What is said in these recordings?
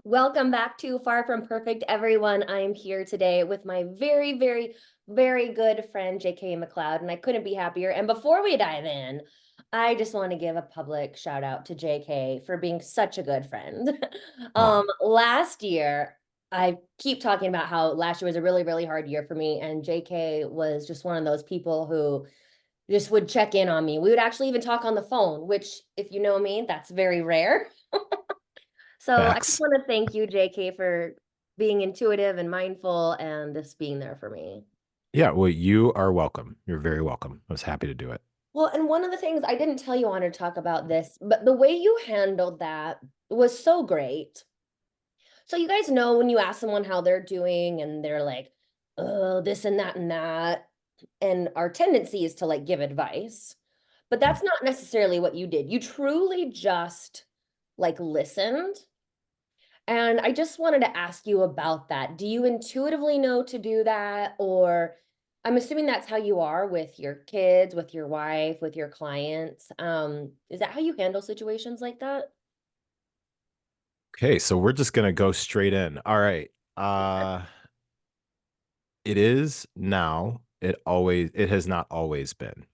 Welcome back to Far From Perfect, everyone. I'm here today with my very, very, very good friend, JK McLeod, and I couldn't be happier. And before we dive in, I just want to give a public shout out to JK for being such a good friend. Aw, Last year, I keep talking about how last year was a really, really hard year for me, and JK was just one of those people who just would check in on me. We would actually even talk on the phone, which, if you know me, that's very rare. So I just facts. want to thank you, JK, for being intuitive and mindful and just being there for me. Yeah, well, you are welcome. You're very welcome. I was happy to do it. Well, and one of the things I didn't tell you I wanted to talk about this, but the way you handled that was so great. So you guys know when you ask someone how they're doing and they're like, oh, this and that and that. And our tendency is to like give advice, but Mm. that's not necessarily what you did. You truly just like listened. And I just wanted to ask you about that. Do you intuitively know to do that? Or I'm assuming that's how you are with your kids, with your wife, with your clients. Is that how you handle situations like that? Okay, so we're just gonna go straight in. All right. It is now. It has not always been.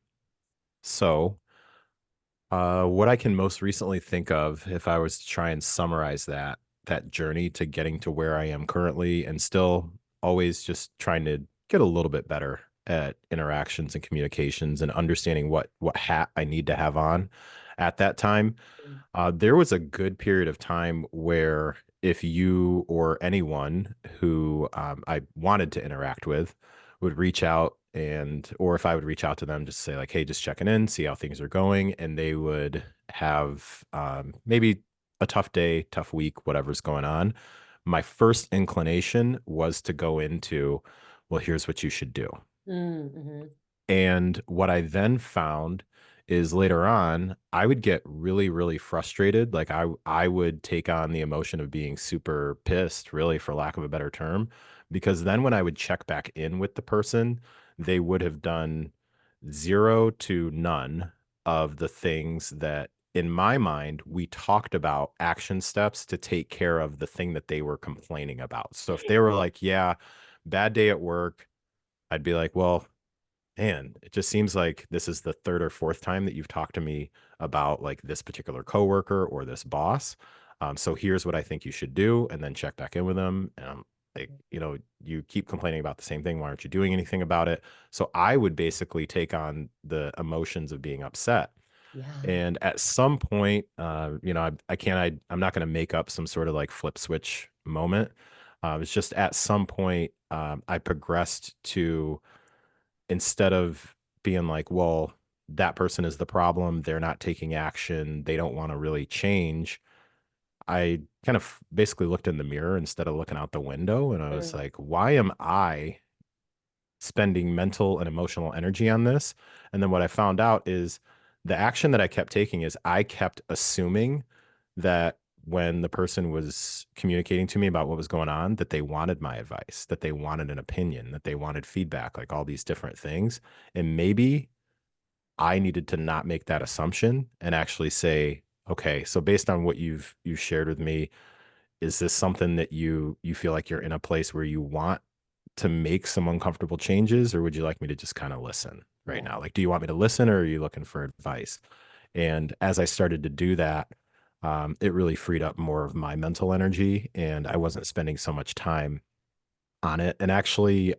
So, what I can most recently think of, if I was to try and summarize that journey to getting to where I am currently, and still always just trying to get a little bit better at interactions and communications and understanding what hat I need to have on at that time. There was a good period of time where if you or anyone who I wanted to interact with would reach out or if I would reach out to them, just say like, hey, just checking in, see how things are going. And they would have maybe a tough day, tough week, whatever's going on. My first inclination was to go into, well, here's what you should do. Mm-hmm. And what I then found is later on, I would get really, really frustrated. Like I would take on the emotion of being super pissed, really, for lack of a better term, because then when I would check back in with the person, they would have done zero to none of the things that in my mind we talked about action steps to take care of the thing that they were complaining about. So if they were like, yeah, bad day at work, I'd be like, well, man, it just seems like this is the third or fourth time that you've talked to me about like this particular coworker or this boss. So here's what I think you should do, and then check back in with them. And I'm like, you keep complaining about the same thing. Why aren't you doing anything about it? So I would basically take on the emotions of being upset. Yeah. And at some point, I can't, I'm not going to make up some sort of like flip switch moment. It's just at some point, I progressed to instead of being like, well, that person is the problem, they're not taking action, they don't want to really change. I kind of basically looked in the mirror instead of looking out the window. And I was Mm. like, why am I spending mental and emotional energy on this? And then what I found out is the action that I kept taking is I kept assuming that when the person was communicating to me about what was going on, that they wanted my advice, that they wanted an opinion, that they wanted feedback, like all these different things. And maybe I needed to not make that assumption and actually say, okay, so based on what you've shared with me, is this something that you feel like you're in a place where you want to make some uncomfortable changes, or would you like me to just kind of listen right Yeah. now? Like, do you want me to listen, or are you looking for advice? And as I started to do that, it really freed up more of my mental energy, and I wasn't spending so much time on it. And actually,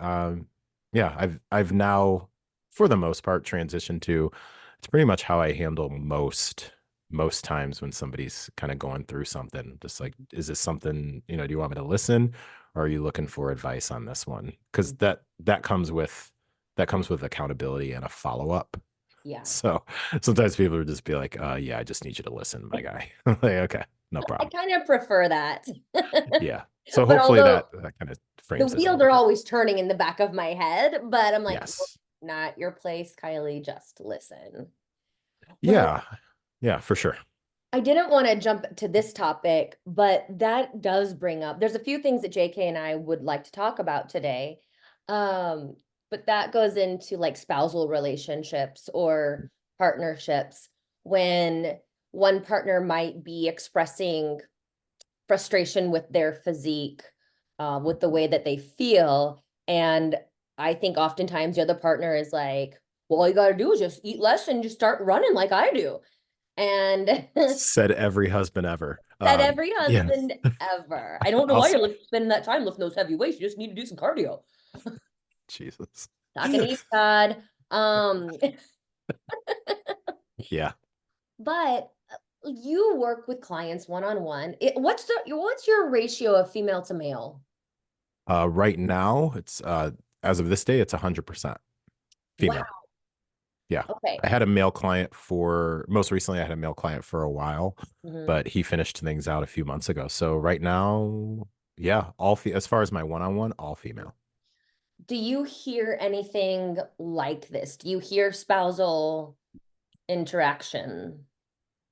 yeah, I've now, for the most part, transitioned to it's pretty much how I handle most times when somebody's kind of going through something. Just like, is this something, do you want me to listen, or are you looking for advice on this one? Because that comes with accountability and a follow up. Yeah. So sometimes people would just be like, yeah, I just need you to listen, my guy. Like, okay, no I problem. kind of prefer that. Yeah. So But hopefully although that kind of the frames it a wheels little are bit. always turning in the back of my head, but I'm like, "Nope, Yes. not your place, Kylie, just listen." Well, Yeah. Yeah, for sure. I didn't want to jump to this topic, but that does bring up, there's a few things that JK and I would like to talk about today. Um, but that goes into like spousal relationships or partnerships when one partner might be expressing frustration with their physique, with the way that they feel. And I think oftentimes the other partner is like, well, all you got to do is just eat less and just start running like I do. And Said every husband ever. that every Yeah. husband ever. I don't know I'll why you're spending that time lifting those heavy weights. You just need to do some cardio. Jesus. Not gonna eat, God. Yeah. But you work with clients one on one. What's your ratio of female to male? Right now, it's as of this day, it's 100% female. Wow. Yeah. Okay. I had a male client for most recently, I had a male client for a while, Mhm. but he finished things out a few months ago. So right now, yeah, as far as my one-on-one, all female. Do you hear anything like this? Do you hear spousal interaction,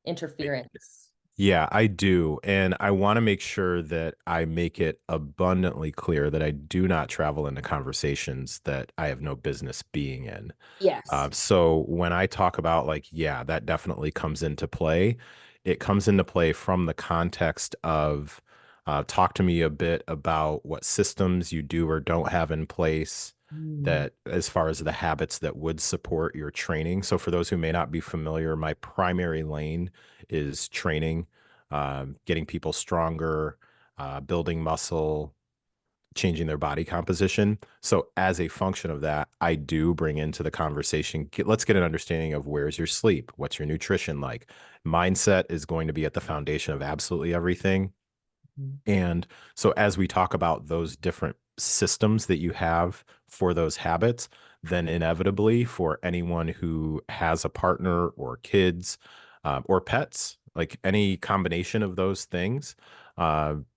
interference? Yeah, I do. And I want to make sure that I make it abundantly clear that I do not travel into conversations that I have no business being in. Yes. So when I talk about like, yeah, that definitely comes into play. It comes into play from the context of talk to me a bit about what systems you do or don't have in place Mm. that as far as the habits that would support your training. So for those who may not be familiar, my primary lane is training, getting people stronger, building muscle, changing their body composition. So as a function of that, I do bring into the conversation, let's get an understanding of where's your sleep? What's your nutrition like? Mindset is going to be at the foundation of absolutely everything. And so as we talk about those different systems that you have for those habits, then inevitably for anyone who has a partner or kids or pets, like any combination of those things,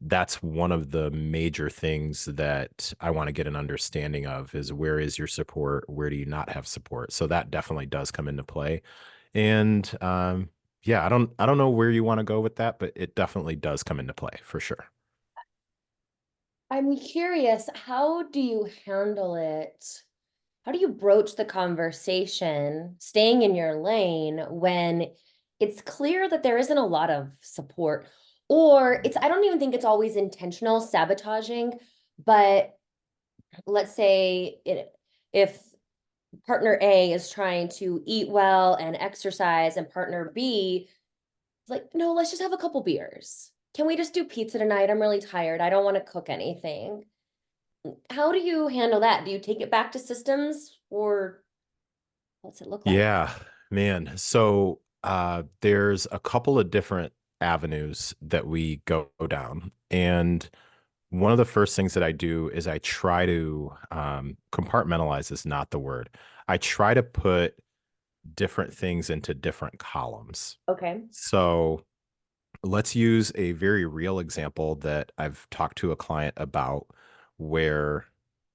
that's one of the major things that I want to get an understanding of is where is your support? Where do you not have support? So that definitely does come into play. And yeah, I don't know where you want to go with that, but it definitely does come into play for sure. I'm curious, how do you handle it? How do you broach the conversation, staying in your lane when it's clear that there isn't a lot of support? Or I don't even think it's always intentional sabotaging, but let's say if partner A is trying to eat well and exercise, and partner B is like, no, let's just have a couple beers. Can we just do pizza tonight? I'm really tired. I don't want to cook anything. How do you handle that? Do you take it back to systems, or what's it look like? Yeah, man. So there's a couple of different avenues that we go down. And one of the first things that I do is I try to compartmentalize is not the word. I try to put different things into different columns. Okay. So let's use a very real example that I've talked to a client about where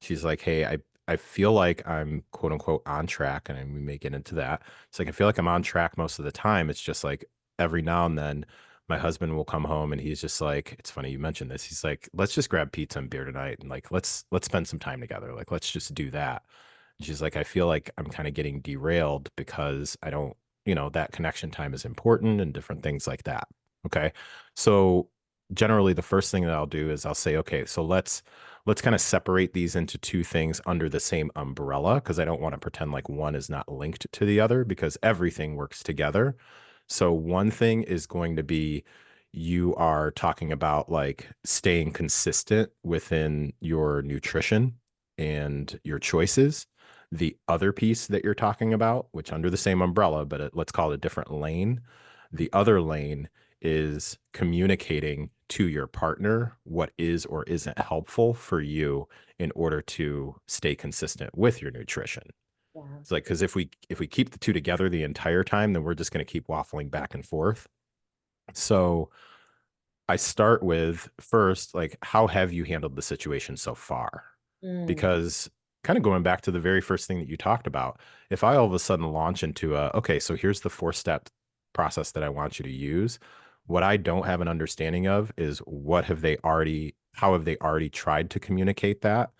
she's like, "Hey, I feel like I'm quote unquote on track," and we may get into that. It's like I feel like I'm on track most of the time. It's just like every now and then my husband will come home and he's just like, it's funny you mentioned this. He's like, "Let's just grab pizza and beer tonight and like let's spend some time together. Like let's just do that." And she's like, "I feel like I'm kind of getting derailed because I don't, that connection time is important and different things like that." Okay. So generally the first thing that I'll do is I'll say, okay, so let's kind of separate these into two things under the same umbrella because I don't want to pretend like one is not linked to the other because everything works together. So one thing is going to be you are talking about like staying consistent within your nutrition and your choices. The other piece that you're talking about, which under the same umbrella, but let's call it a different lane. The other lane is communicating to your partner what is or isn't helpful for you in order to stay consistent with your nutrition. Yeah. It's like because if we keep the two together the entire time, then we're just going to keep waffling back and forth. So I start with first, like, how have you handled the situation so far? Mm. Because kind of going back to the very first thing that you talked about, if I all of a sudden launch into okay, so here's the 4-step process that I want you to use, what I don't have an understanding of is how have they already tried to communicate that?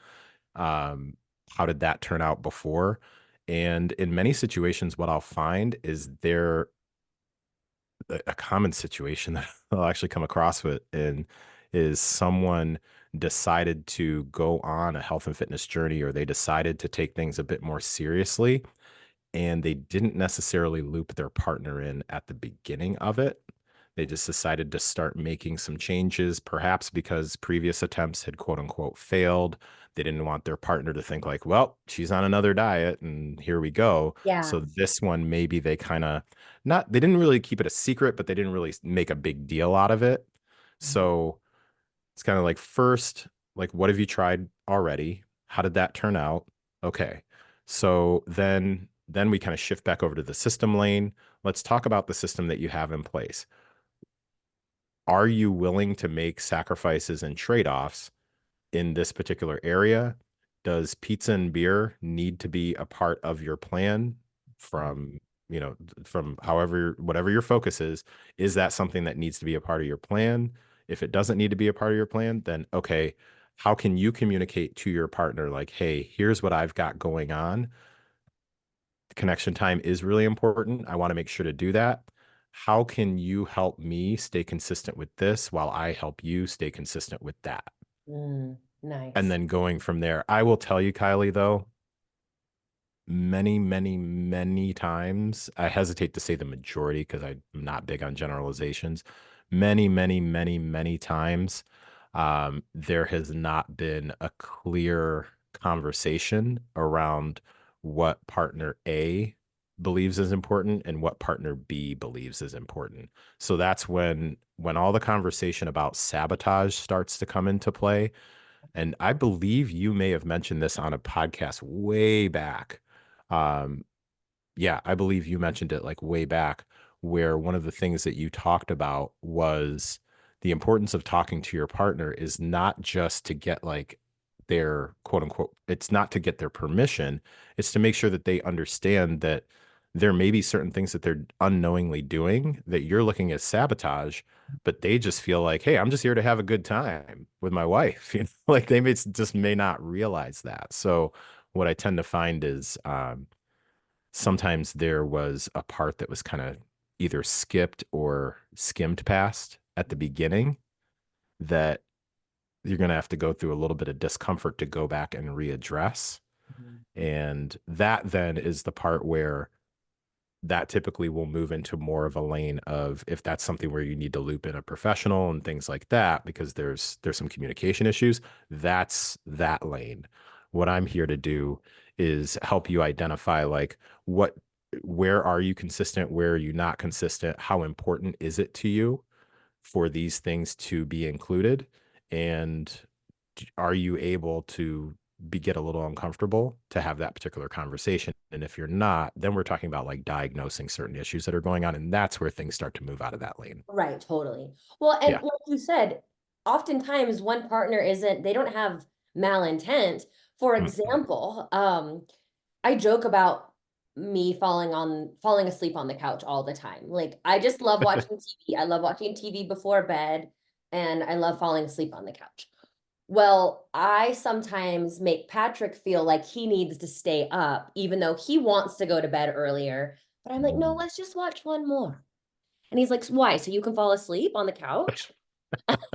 Um, how did that turn out before? And in many situations, what I'll find is there a common situation that I'll actually come across with in is someone decided to go on a health and fitness journey, or they decided to take things a bit more seriously, and they didn't necessarily loop their partner in at the beginning of it. They just decided to start making some changes, perhaps because previous attempts had quote unquote failed. They didn't want their partner to think like, well, she's on another diet and here we go. Yeah. So this one, maybe they kind of not, they didn't really keep it a secret, but they didn't really make a big deal out of it. So it's kind of like, first, like, what have you tried already? How did that turn out? Okay. So then we kind of shift back over to the system lane. Let's talk about the system that you have in place. Are you willing to make sacrifices and trade-offs in this particular area? Does pizza and beer need to be a part of your plan from, from however, whatever your focus is? Is that something that needs to be a part of your plan? If it doesn't need to be a part of your plan, then okay, how can you communicate to your partner like, hey, here's what I've got going on. Connection time is really important. I want to make sure to do that. How can you help me stay consistent with this while I help you stay consistent with that? And Nice. then going from there. I will tell you, Kylie, though, many, many, many times, I hesitate to say the majority because I'm not big on generalizations. Many, many, many, many times, there has not been a clear conversation around what partner A believes is important and what partner B believes is important. So that's when all the conversation about sabotage starts to come into play. And I believe you may have mentioned this on a podcast way back. Um, yeah, I believe you mentioned it like way back, where one of the things that you talked about was the importance of talking to your partner is not just to get like their quote unquote, it's not to get their permission, it's to make sure that they understand that there may be certain things that they're unknowingly doing that you're looking at sabotage, but they just feel like, hey, I'm just here to have a good time with my wife. Like they just may not realize that. So what I tend to find is sometimes there was a part that was kind of either skipped or skimmed past at the beginning that you're going to have to go through a little bit of discomfort to go back and readdress. Mhm. And that then is the part where that typically will move into more of a lane of, if that's something where you need to loop in a professional and things like that because there's some communication issues, that's that lane. What I'm here to do is help you identify like where are you consistent, where are you not consistent, how important is it to you for these things to be included, and are you able to get a little uncomfortable to have that particular conversation? And if you're not, then we're talking about like diagnosing certain issues that are going on, and that's where things start to move out of that lane. Right, totally. Well, and Yeah. like you said, oftentimes one partner isn't, they don't have malintent. For Mm-mm. example, I joke about me falling asleep on the couch all the time. Like I just love watching TV. I love watching TV before bed and I love falling asleep on the couch. Well, I sometimes make Patrick feel like he needs to stay up even though he wants to go to bed earlier. But I'm like, "No, let's just watch one more." And he's like, "Why? So you can fall asleep on the couch?"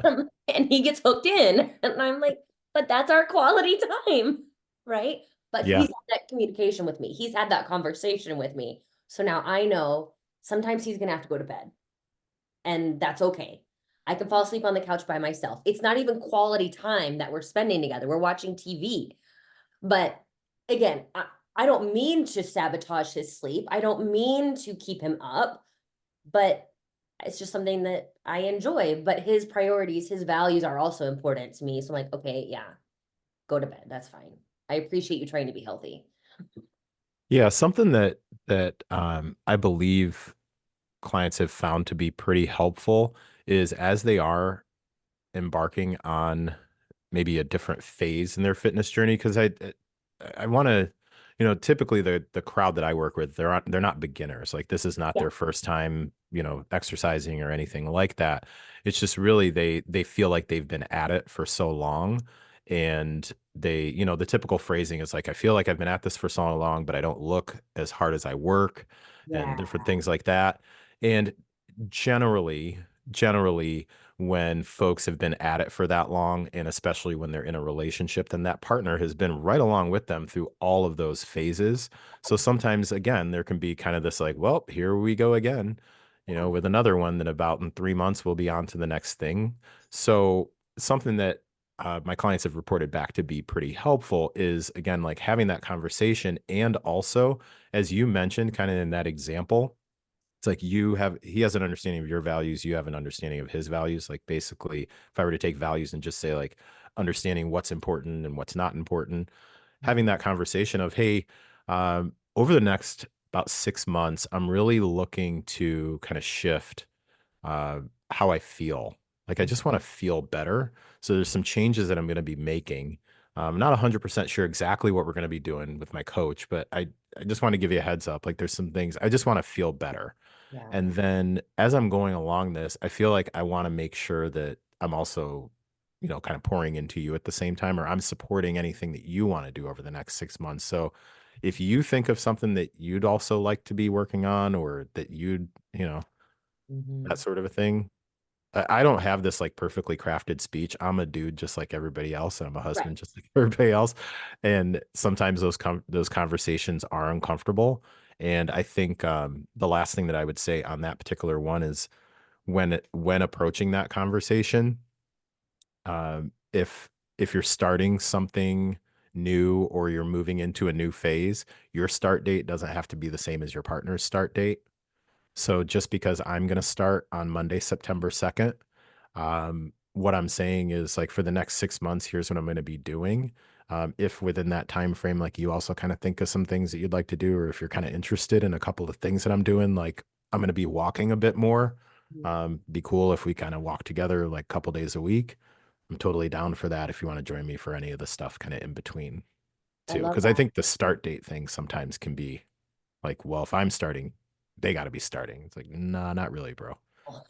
And he gets hooked in. And I'm like, "But that's our quality time." Right. But Yeah. he's had that communication with me. He's had that conversation with me. So now I know sometimes he's going to have to go to bed. And that's okay. I can fall asleep on the couch by myself. It's not even quality time that we're spending together. We're watching TV. But again, I don't mean to sabotage his sleep. I don't mean to keep him up, but it's just something that I enjoy. But his priorities, his values are also important to me. So I'm like, okay, yeah, go to bed. That's fine. I appreciate you trying to be healthy. Yeah, something that I believe clients have found to be pretty helpful is as they are embarking on maybe a different phase in their fitness journey, because I want to, typically the crowd that I work with, they're not beginners. Like this is not Yeah. their first time, exercising or anything like that. It's just really they feel like they've been at it for so long, and they, the typical phrasing is like, I feel like I've been at this for so long, but I don't look as hard as I work, and Yeah. different things like that. And generally, generally when folks have been at it for that long, and especially when they're in a relationship, then that partner has been right along with them through all of those phases. So sometimes, again, there can be kind of this like, well, here we go again, with another one. Then about in 3 months, we'll be on to the next thing. So something that my clients have reported back to be pretty helpful is, again, like having that conversation. And also, as you mentioned, kind of in that example, it's like he has an understanding of your values, you have an understanding of his values. Like basically, if I were to take values and just say like understanding what's important and what's not important, having that conversation of, hey, over the next about 6 months, I'm really looking to kind of shift uh, how I feel. Like I just want to feel better. So there's some changes that I'm going to be making. I'm not 100% sure exactly what we're going to be doing with my coach, but I just want to give you a heads up. Like there's some things I just want to feel better. Yeah. And then as I'm going along this, I feel like I want to make sure that I'm also, kind of pouring into you at the same time, or I'm supporting anything that you want to do over the next 6 months. So if you think of something that you'd also like to be working on, or that that Mhm. sort of a thing, I don't have this like perfectly crafted speech. I'm a dude just like everybody else, and I'm a Right. husband just like everybody else. And sometimes those conversations are uncomfortable. And I think the last thing that I would say on that particular one is when approaching that conversation, if you're starting something new or you're moving into a new phase, your start date doesn't have to be the same as your partner's start date. So just because I'm going to start on Monday, September 2nd, what I'm saying is like for the next 6 months, here's what I'm going to be doing. If within that time frame, like you also kind of think of some things that you'd like to do, or if you're kind of interested in a couple of things that I'm doing, like I'm going to be walking a bit more. Be cool if we kind of walk together like a couple days a week. I'm totally down for that if you want to join me for any of the stuff kind of in between I too. love Because I that. think the start date thing sometimes can be like, well, if I'm starting, they got to be starting. It's like, nah, not really, bro.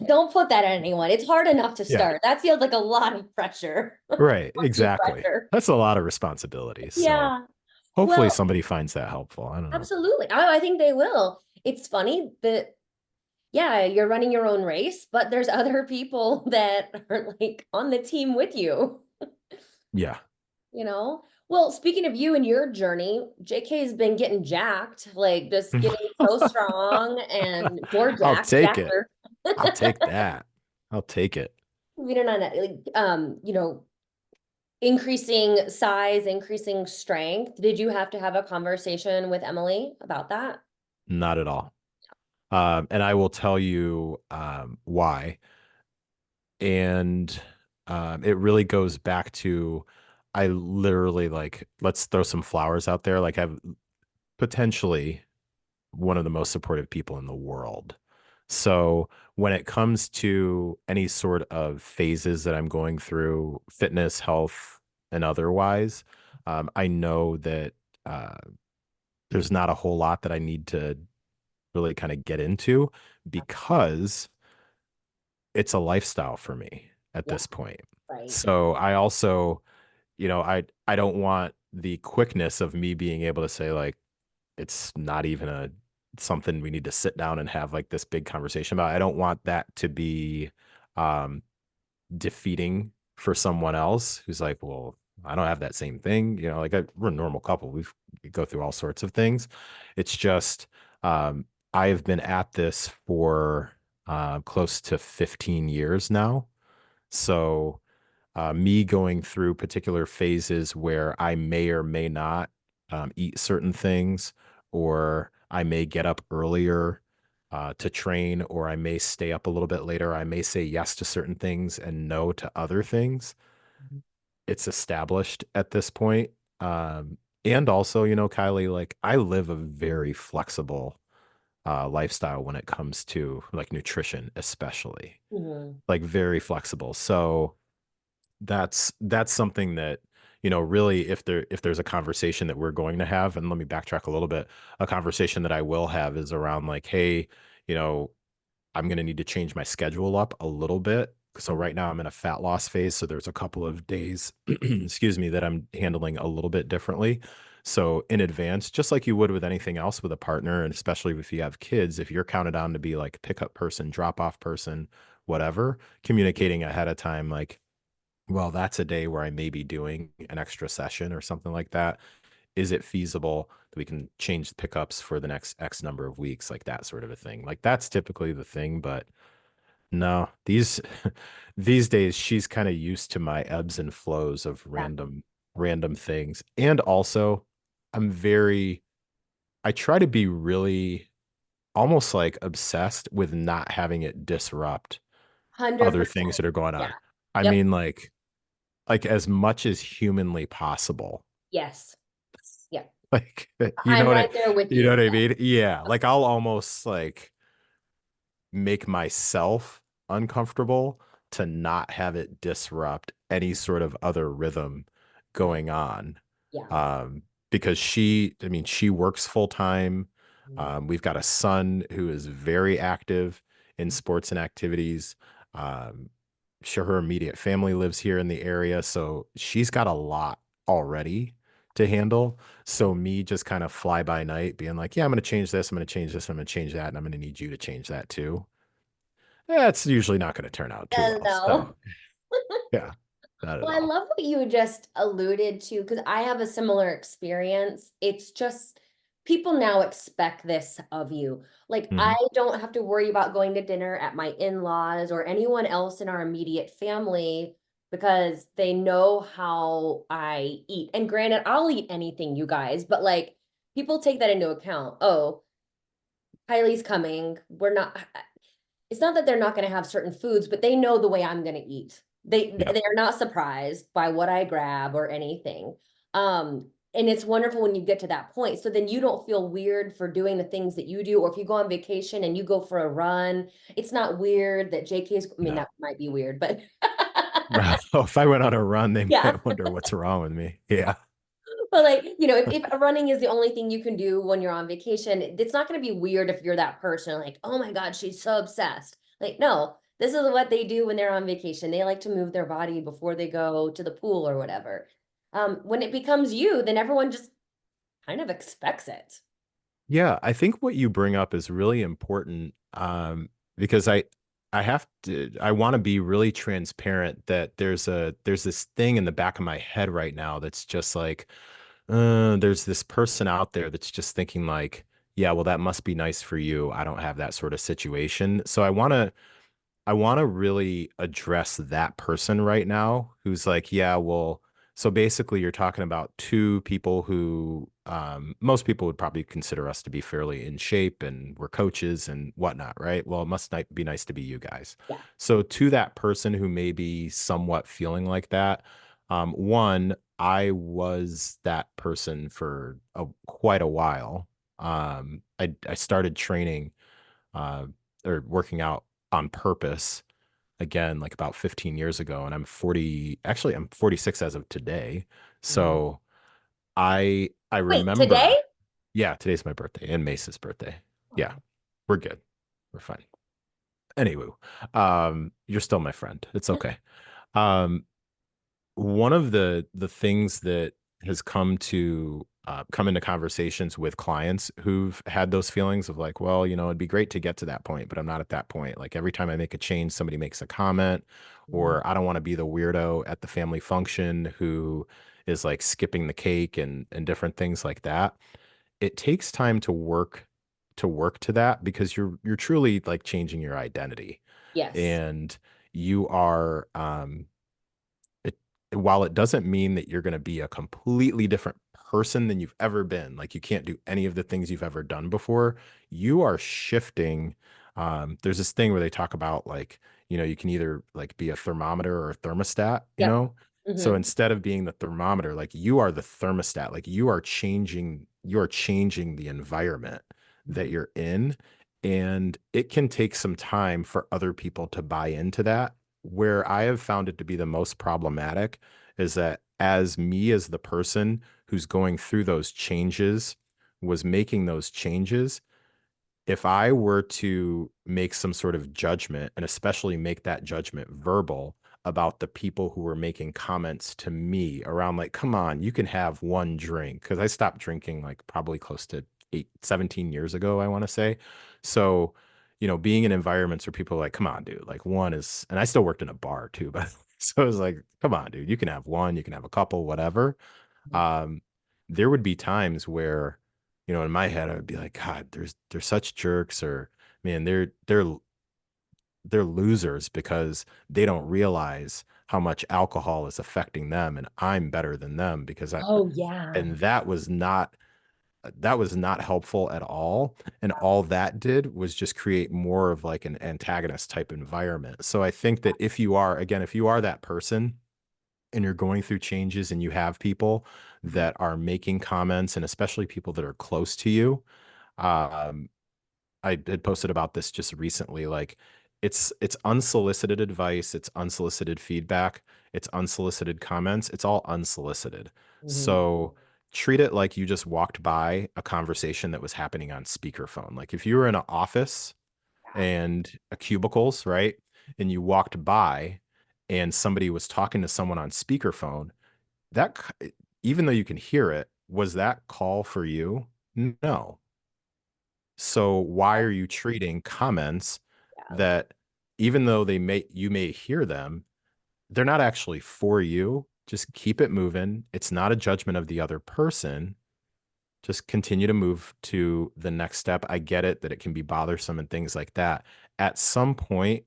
Don't put that on anyone. It's hard enough to Yeah. start. That feels like a lot of pressure. Right. Undue Exactly. pressure. That's a lot of responsibility. So Yeah. hopefully Well, somebody finds that helpful. I don't know. absolutely. I think they will. It's funny that, yeah, you're running your own race, but there's other people that are like on the team with you, Yeah. you know? Well, speaking of you and your journey, JK's been getting jacked, like just getting so strong and more I'll jacked, take it. jacker. I'll take that. I'll take it. We don't know, like, increasing size, increasing strength. Did you have to have a conversation with Emily about that? Not at all. And I will tell you why. And it really goes back to I literally like, let's throw some flowers out there. Like I've potentially one of the most supportive people in the world. So when it comes to any sort of phases that I'm going through, fitness, health, and otherwise, I know that uh, there's not a whole lot that I need to really kind of get into because it's a lifestyle for me at Yeah, this point. right. So I also, I don't want the quickness of me being able to say like, it's not even a something we need to sit down and have like this big conversation about. I don't want that to be um defeating for someone else who's like, well, I don't have that same thing. Like we're a normal couple. We go through all sorts of things. It's just I have been at this for close to 15 years now. So me going through particular phases where I may or may not eat certain things, or I may get up earlier to train, or I may stay up a little bit later. I may say yes to certain things and no to other things. It's established at this point. And also, Kylie, like I live a very flexible lifestyle when it comes to like nutrition, especially Mhm. like very flexible. So that's something that really if there's a conversation that we're going to have, and let me backtrack a little bit, a conversation that I will have is around like, hey, you know I'm going to need to change my schedule up a little bit. So right now I'm in a fat loss phase, so there's a couple of days excuse me, that I'm handling a little bit differently. So in advance, just like you would with anything else with a partner, and especially if you have kids, if you're counted on to be like pickup person, drop off person, whatever, communicating ahead of time, like, well, that's a day where I may be doing an extra session or something like that. Is it feasible that we can change the pickups for the next X number of weeks, like that sort of a thing? Like that's typically the thing, but no, these these days she's kind of used to my ebbs and flows of Yeah. random things. And also I'm very I try to be really almost like obsessed with not having it disrupt other 100%. things that are going Yeah. on. I Yep. mean like as much as humanly possible. Yes. Yeah. Like I'm right there with you know you. what I mean? Yeah, like I'll almost like make myself uncomfortable to not have it disrupt any sort of other rhythm Right. going on. Yeah. Because I mean, she works full time. We've got a son who is very active in sports and activities. Um, sure, her immediate family lives here in the area, so she's got a lot already to handle. So me just kind of fly by night being like, yeah, I'm going to change this, I'm going to change this, I'm going to change that, and I'm going to need you to change that too. Yeah, it's usually not going to turn out too well. So No. yeah, not at Well, I all. love what you just alluded to because I have a similar experience. It's just people now expect this of you. Like, I Hmm. don't have to worry about going to dinner at my in-laws or anyone else in our immediate family because they know how I eat. And granted, I'll eat anything, you guys, but like people take that into account. Oh, Kylie's coming. We're not, it's not that they're not going to have certain foods, but they know the way I'm going to eat. Yep. They are not surprised by what I grab or anything. And it's wonderful when you get to that point. So then you don't feel weird for doing the things that you do, or if you go on vacation and you go for a run, it's not weird that JK's. I mean, No. that might be weird, but Oh, if I went on a run, they yeah. might wonder what's wrong with me. Yeah. But like, if running is the only thing you can do when you're on vacation, it's not going to be weird if you're that person like, oh my God, she's so obsessed. Like, no, this is what they do when they're on vacation. They like to move their body before they go to the pool or whatever. When it becomes you, then everyone just kind of expects it. Yeah, I think what you bring up is really important because I want to be really transparent that there's this thing in the back of my head right now that's just like there's this person out there that's just thinking like, yeah, well, that must be nice for you. I don't have that sort of situation. So I want to really address that person right now who's like, yeah, well, so basically you're talking about two people who most people would probably consider us to be fairly in shape and we're coaches and whatnot, right? Well, it must be nice to be you guys. Yeah. So to that person who may be somewhat feeling like that, one, I was that person for quite a while. I started training uh, or working out on purpose again like about 15 years ago and I'm 40, actually I'm 46 as of today. Mhm. So I Wait, today? remember, yeah, today's my birthday and Mace's birthday. Yeah, Oh, we're good. We're fine. Anyway, you're still my friend. It's okay. Um, one of the things that has come into conversations with clients who've had those feelings of like, well, it'd be great to get to that point, but I'm not at that point. Like every time I make a change, somebody makes a comment, mhm. or I don't want to be the weirdo at the family function who is like skipping the cake and different things like that. It takes time to work to that because you're truly like changing your identity Yes. and you are it while it doesn't mean that you're going to be a completely different person than you've ever been, like you can't do any of the things you've ever done before, you are shifting. There's this thing where they talk about like, you can either like be a thermometer or a thermostat, Yep. so Hmm. instead of being the thermometer, like you are the thermostat, like you are changing the environment that you're in. And it can take some time for other people to buy into that. Where I have found it to be the most problematic is that as me as the person who's going through those changes was making those changes, if I were to make some sort of judgment and especially make that judgment verbal about the people who were making comments to me around like, come on, you can have one drink. Cause I stopped drinking like probably close to 17 years ago, I want to say. So, being in environments where people are like, come on, dude, like one is, and I still worked in a bar too, but so it was like, come on, dude, you can have one, you can have a couple, whatever. Mhm. Um, there would be times where, in my head, I would be like, God, they're such jerks, or man, they're losers because they don't realize how much alcohol is affecting them, and I'm better than them because Oh, yeah. and that was not helpful at all. And all that did was just create more of like an antagonist type environment. So I think that if you are that person and you're going through changes and you have people Mhm. that are making comments, and especially people that are close to you, um, I had posted about this just recently. Like it's unsolicited advice, it's unsolicited feedback, it's unsolicited comments, it's all unsolicited. Mhm. So treat it like you just walked by a conversation that was happening on speakerphone. Like if you were in an office Yeah. and a cubicles, right? And you walked by and somebody was talking to someone on speakerphone, even though you can hear it, was that call for you? No. So why are you treating comments Yeah. that, even though you may hear them, they're not actually for you? Just keep it moving. It's not a judgment of the other person. Just continue to move to the next step. I get it that it can be bothersome and things like that. At some point,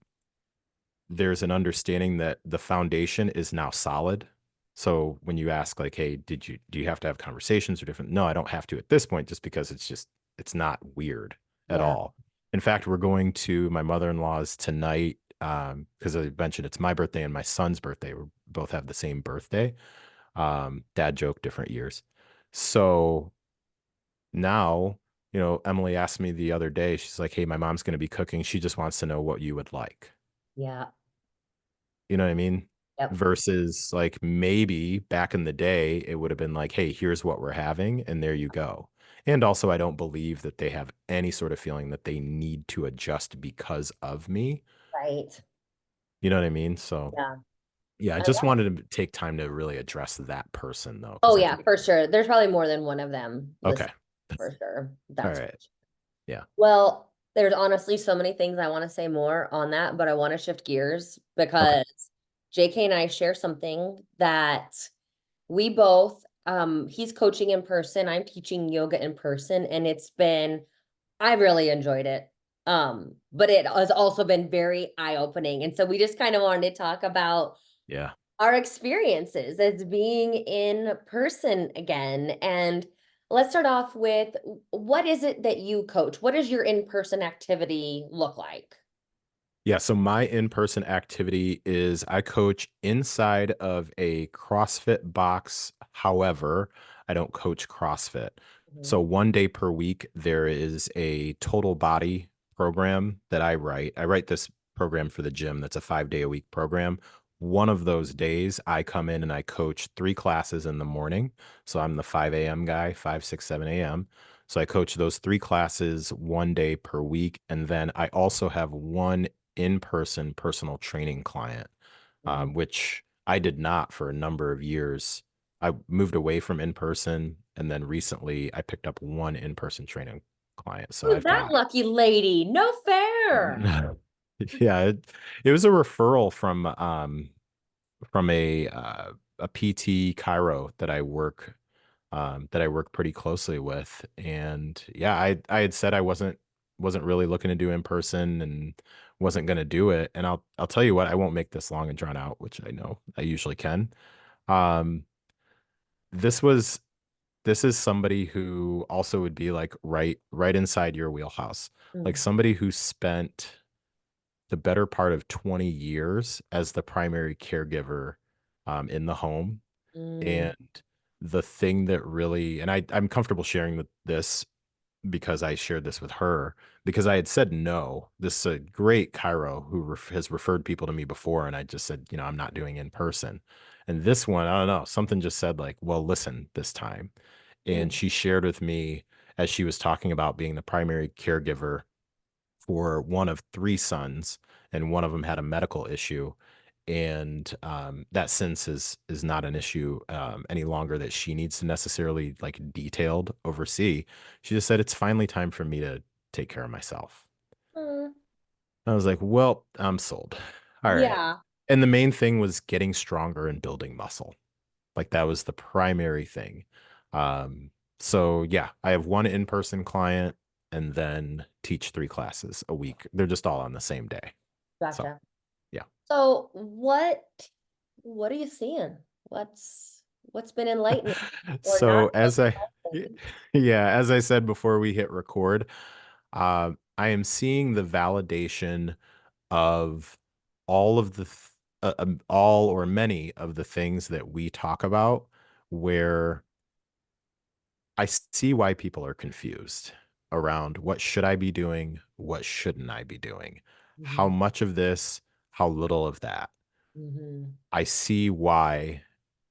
there's an understanding that the foundation is now solid. So when you ask like, hey, do you have to have conversations or different? No, I don't have to at this point, just because it's not weird at Yeah. all. In fact, we're going to my mother-in-law's tonight, because I mentioned it's my birthday and my son's birthday. We both have the same birthday. Dad joke, different years. So now, Emily asked me the other day, she's like, hey, my mom's going to be cooking. She just wants to know what you would like. Yeah. You know what I mean? Yep. Versus like maybe back in the day, it would have been like, hey, here's what we're having, and there you go. And also, I don't believe that they have any sort of feeling that they need to adjust because of me. Right. You know what I mean? So, Yeah. yeah, I I just love. wanted to take time to really address that person though, Oh, because I yeah, think, for sure. There's probably more than one of them okay, listening, for sure. all That's for right, sure. yeah, Well, there's honestly so many things I want to say more on that, but I want to shift gears okay, because JK and I share something that we both, he's coaching in person, I'm teaching yoga in person, and I've really enjoyed it. But it has also been very eye-opening. And so we just kind of wanted to talk about yeah. our experiences as being in person again. And let's start off with, what is it that you coach? What does your in-person activity look like? Yeah, so my in-person activity is I coach inside of a CrossFit box. However, I don't coach CrossFit. Mhm. So one day per week, there is a total body program that I write. I write this program for the gym that's a 5 day a week program. One of those days, I come in and I coach 3 classes in the morning. So I'm the 5 a.m. guy, 5, 6, 7 a.m. So I coach those 3 classes one day per week. And then I also have one in-person personal training client, Mhm. which I did not for a number of years. I moved away from in-person, and then recently I picked up one in-person training client. So Who's I've that got, lucky lady? No fair. yeah, it was a referral from a PT Cairo that I work pretty closely with. And yeah, I had said I wasn't really looking to do in person and wasn't going to do it. And I'll tell you what, I won't make this long and drawn out, which I know I usually can. Um, this was this is somebody who also would be like right inside your wheelhouse, like Mm, somebody who spent the better part of 20 years as the primary caregiver in the home. mm, And the thing that really, and I'm comfortable sharing this because I shared this with her, because I had said no. This great Cairo who has referred people to me before, and I just said, I'm not doing in person. And this one, I don't know, something just said like, well, listen, this time. And mm, she shared with me as she was talking about being the primary caregiver for one of 3 sons, and one of them had a medical issue. And that since is not an issue any longer that she needs to necessarily like detailed oversee. She just said it's finally time for me to take care of myself. mm. I was like, well, I'm sold. All right. Yeah. And the main thing was getting stronger and building muscle. Like that was the primary thing. Um, so yeah, I have one in-person client and then teach 3 classes a week. They're just all on the same day. So Gotcha. yeah. So what are you seeing? What's been enlightening or not So so as I enlightening? yeah, as I said before we hit record, I am seeing the validation of all of the all or many of the things that we talk about where I see why people are confused around what should I be doing, what shouldn't I be doing, how Mhm, much of this, how little of that. mhm, I see why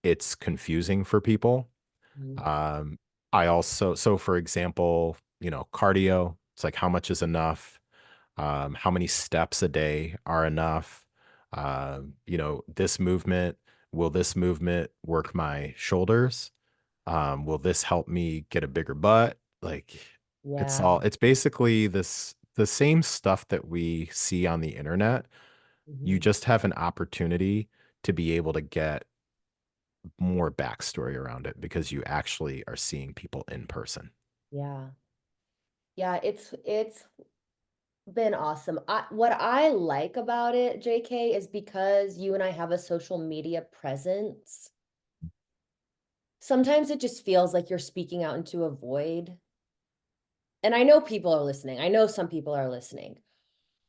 it's confusing for people. mhm. Um, I also, so for example, cardio, it's like how much is enough? How many steps a day are enough? This movement, will this movement work my shoulders? Will this help me get a bigger butt? Like Yeah. it's basically the same stuff that we see on the internet. You Mhm. just have an opportunity to be able to get more backstory around it because you actually are seeing people in person. Yeah. Yeah, it's been awesome. What I like about it, JK, is because you and I have a social media presence. Sometimes it just feels like you're speaking out into a void. And I know people are listening. I know some people are listening.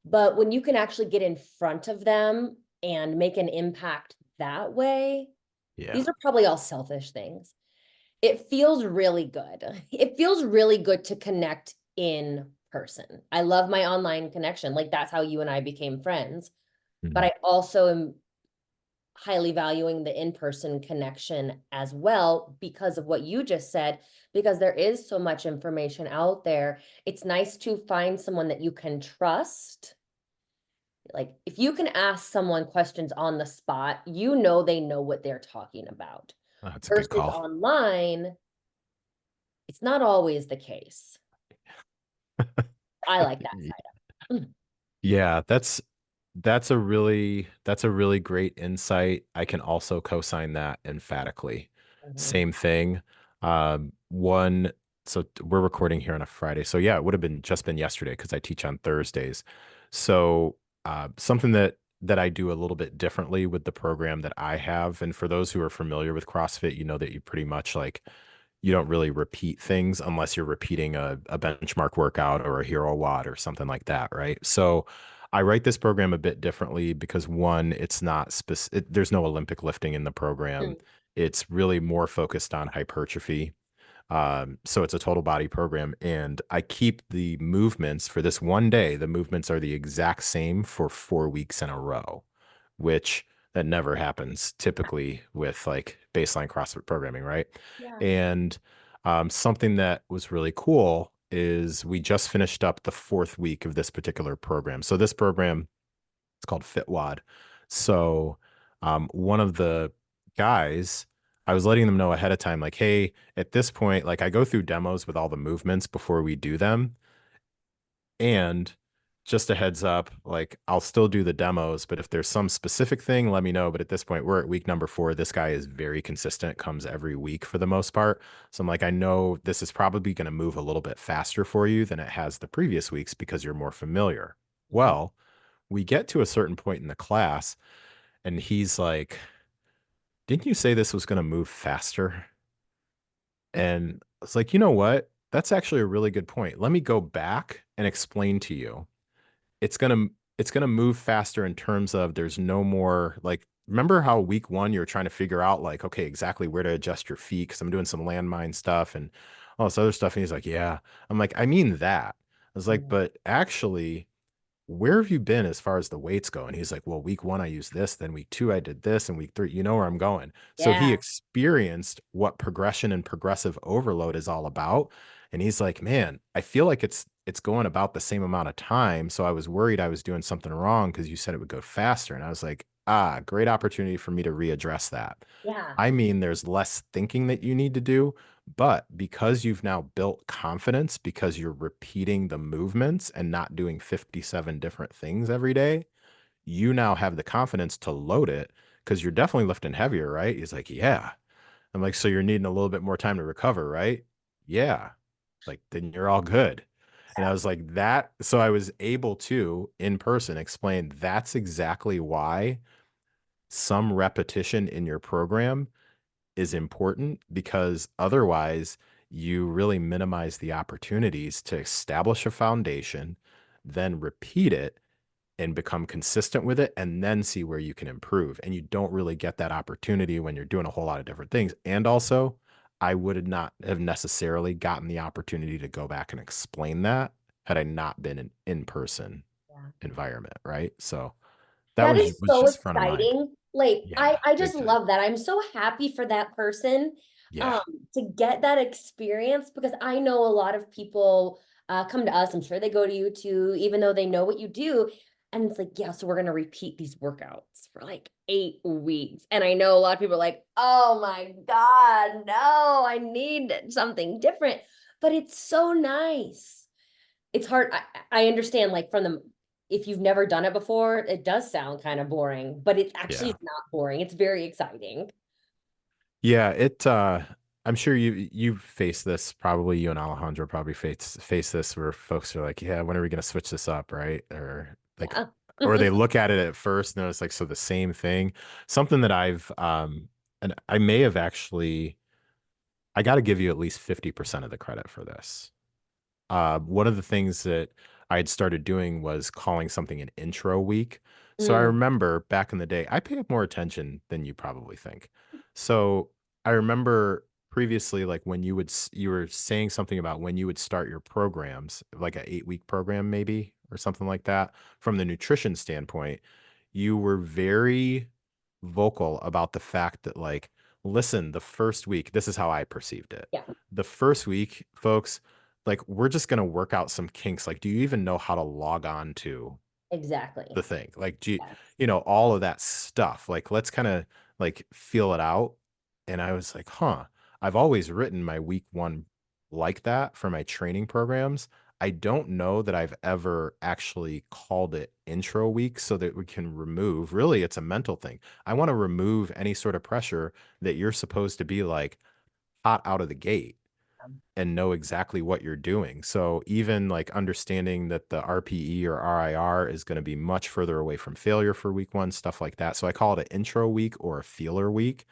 But when you can actually get in front of them and make an impact that way, Yeah. these are probably all selfish things. It feels really good. It feels really good to connect in person. I love my online connection. Like that's how you and I became friends. But Mhm. I also am highly valuing the in-person connection as well because of what you just said, because there is so much information out there. It's nice to find someone that you can trust. Like if you can ask someone questions on the spot, you know they know what they're talking about. That's a good Versus call. online, it's not always the case. I like that side of it. Yeah, that's a really great insight. I can also co-sign that emphatically. Mhm. Same thing. One, so we're recording here on a Friday. So yeah, it would have been just been yesterday because I teach on Thursdays. So something that I do a little bit differently with the program that I have, and for those who are familiar with CrossFit, you know that you pretty much like you don't really repeat things unless you're repeating a benchmark workout or a hero watt or something like that, right? So I write this program a bit differently because one, it's not specific, there's no Olympic lifting in the program. It's really more focused on hypertrophy. So it's a total body program, and I keep the movements for this one day. The movements are the exact same for 4 weeks in a row, which that never happens typically with like baseline CrossFit programming, right? Yeah. And something that was really cool is we just finished up the 4th week of this particular program. So this program, it's called FitWad. So one of the guys, I was letting them know ahead of time, like, hey, at this point, like I go through demos with all the movements before we do them. And just a heads up, like I'll still do the demos, but if there's some specific thing, let me know. But at this point, we're at week number 4. This guy is very consistent, comes every week for the most part. So I'm like, I know this is probably going to move a little bit faster for you than it has the previous weeks because you're more familiar. Mhm. Well, we get to a certain point in the class, and he's like, didn't you say this was going to move faster? And it's like, you know what? That's actually a really good point. Let me go back and explain to you. It's gonna move faster in terms of there's no more like remember how week 1 you were trying to figure out like okay exactly where to adjust your feet because I'm doing some landmine stuff and all this other stuff and he's like yeah I'm like I mean that I was like Mhm. but actually where have you been as far as the weights go? And he's like, well, week 1, I used this. Then week 2, I did this. And week 3, you know where I'm going. So he Yeah. experienced what progression and progressive overload is all about. And he's like, man, I feel like it's going about the same amount of time. So I was worried I was doing something wrong because you said it would go faster. And I was like, great opportunity for me to readdress that. Yeah. I mean, there's less thinking that you need to do, But because you've now built confidence, because you're repeating the movements and not doing 57 different things every day, you now have the confidence to load it because you're definitely lifting heavier, right? He's like, yeah. I'm like, so you're needing a little bit more time to recover, right? Yeah. Like, then you're all good. And I was like, that. So I was able to, in person, explain that's exactly why some repetition in your program is important, because otherwise you really minimize the opportunities to establish a foundation, then repeat it and become consistent with it, and then see where you can improve. And you don't really get that opportunity when you're doing a whole lot of different things. And also, I would not have necessarily gotten the opportunity to go back and explain that had I not been an in-person Yeah. environment, right? So that That was is so just front of mind. exciting. Like Yeah, I just big time. love that. I'm so happy for that person um Yeah. to get that experience because I know a lot of people come to us. I'm sure they go to you too, even though they know what you do. And it's like, yeah, so we're gonna repeat these workouts for like 8 weeks. And I know a lot of people are like, oh my God, no, I need something different. But it's so nice. It's hard. I understand, like, from the if you've never done it before, it does sound kind of boring, but it actually Yeah. is not boring. It's very exciting. Yeah, I'm sure you've faced this, probably you and Alejandro probably face this where folks are like, yeah, when are we gonna switch this up, right? Or like, Yeah. or they look at it at first and it's like, so the same thing. Something that and I may have actually, I got to give you at least 50% of the credit for this. One of the things that I had started doing was calling something an intro week. So I Mm, remember back in the day, I paid more attention than you probably think. So I remember previously, like when you were saying something about when you would start your programs, like an 8 week program, maybe, or something like that. From the nutrition standpoint, you were very vocal about the fact that, like, listen, the first week, this is how I perceived it. yeah, The first week, folks, like, we're just going to work out some kinks. Like, do you even know how to log on to exactly. the thing? Like, do you, Yes. all of that stuff. Like, let's kind of like feel it out. And I was like, huh, I've always written my week one like that for my training programs. I don't know that I've ever actually called it intro week so that we can remove, really, it's a mental thing. I want to remove any sort of pressure that you're supposed to be like hot out of the gate and know exactly what you're doing. So even like understanding that the RPE or RIR is going to be much further away from failure for week one, stuff like that. So I call it an intro week or a feeler week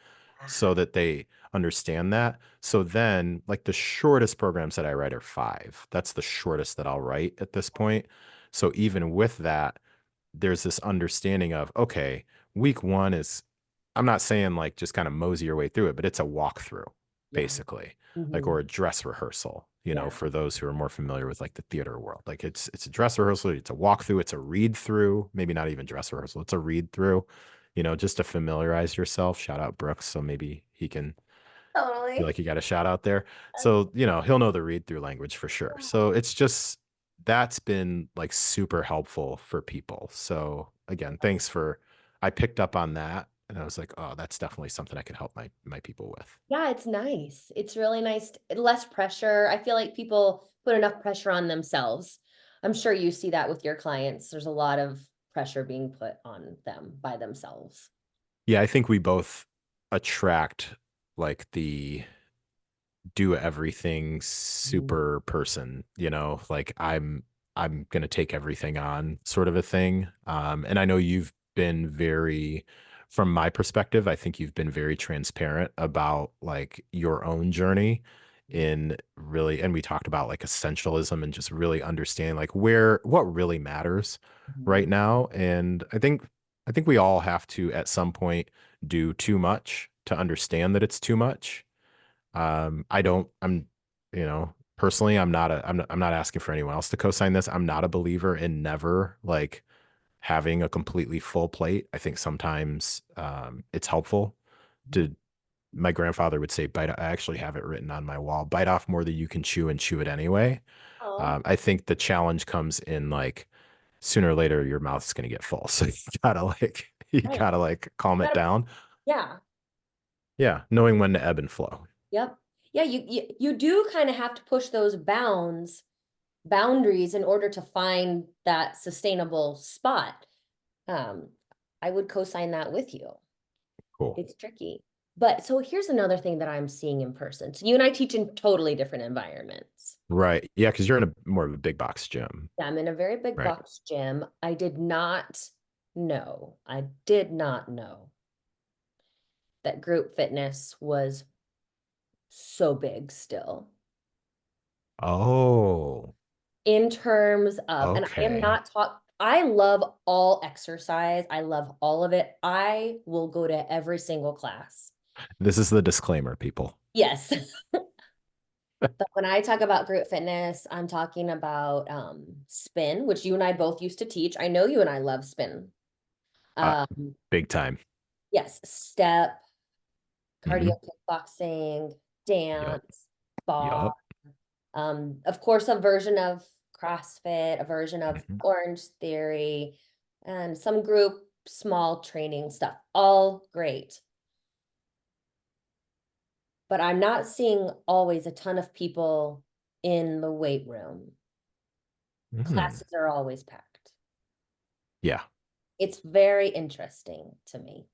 so that they understand that. So then, like, the shortest programs that I write are 5. That's the shortest that I'll write at this point. So even with that, there's this understanding of, okay, week one is, I'm not saying like just kind of mosey your way through it, but it's a walkthrough, Yeah. basically, like, Hmm. or a dress rehearsal, Yeah. for those who are more familiar with like the theater world. Like, it's a dress rehearsal, it's a walkthrough, it's a read through, maybe not even dress rehearsal, it's a read through, just to familiarize yourself. Shout out Brooks, so maybe he can feel Totally. like you got a shout out there. So, he'll know the read through language for sure. So it's just, that's been like super helpful for people. So again, thanks for, I picked up on that and I was like, oh, that's definitely something I can help my people with. Yeah, it's nice. It's really nice. Less pressure. I feel like people put enough pressure on themselves. I'm sure you see that with your clients. There's a lot of pressure being put on them by themselves. Yeah, I think we both attract like the do everything Mhm. super person, like I'm going to take everything on sort of a thing. And I know you've been very, from my perspective, I think you've been very transparent about like your own journey in really, and we talked about like essentialism and just really understanding like what really matters right Mhm. now. And I think we all have to at some point do too much to understand that it's too much. I don't, personally, I'm not asking for anyone else to co-sign this. I'm not a believer in never like having a completely full plate. I think sometimes it's helpful to, my grandfather would say, bite. I actually have it written on my wall, bite off more than you can chew and chew it anyway. Oh, I think the challenge comes in like sooner or later your mouth's going to get full. So you right. gotta like calm it Gotta- down. Yeah. Yeah. Knowing when to ebb and flow. Yep. yeah, you do kind of have to push those boundaries in order to find that sustainable spot. Um, I would co-sign that with you. Cool. It's tricky. But so here's another thing that I'm seeing in person. So you and I teach in totally different environments. Right. Yeah, because you're in a more of a big box gym. Yeah, I'm in a very big Right. box gym. I did not know that group fitness was so big still. Oh, In terms of, and I am okay. not taught, I love all exercise. I love all of it. I will go to every single class. This is the disclaimer, people. Yes. But when I talk about group fitness, I'm talking about spin, which you and I both used to teach. I know you and I love spin. Uh, Um, big time. yes, step, cardio Hmm. kickboxing, Yup. dance, bar, Yup. of course, a version of CrossFit, a version of Hmm. Orange Theory, and some group small training stuff. All great. But I'm not seeing always a ton of people in the weight room. Hmm. Classes are always packed. Yeah. It's very interesting to me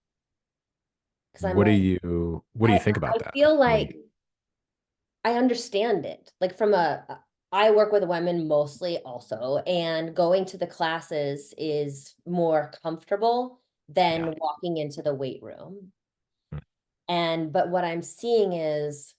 because I'm like, What do you I think about I that? feel What do you like I understand it. Like I work with women mostly also, and going to the classes is more comfortable yeah. than walking into the weight room. But what I'm seeing is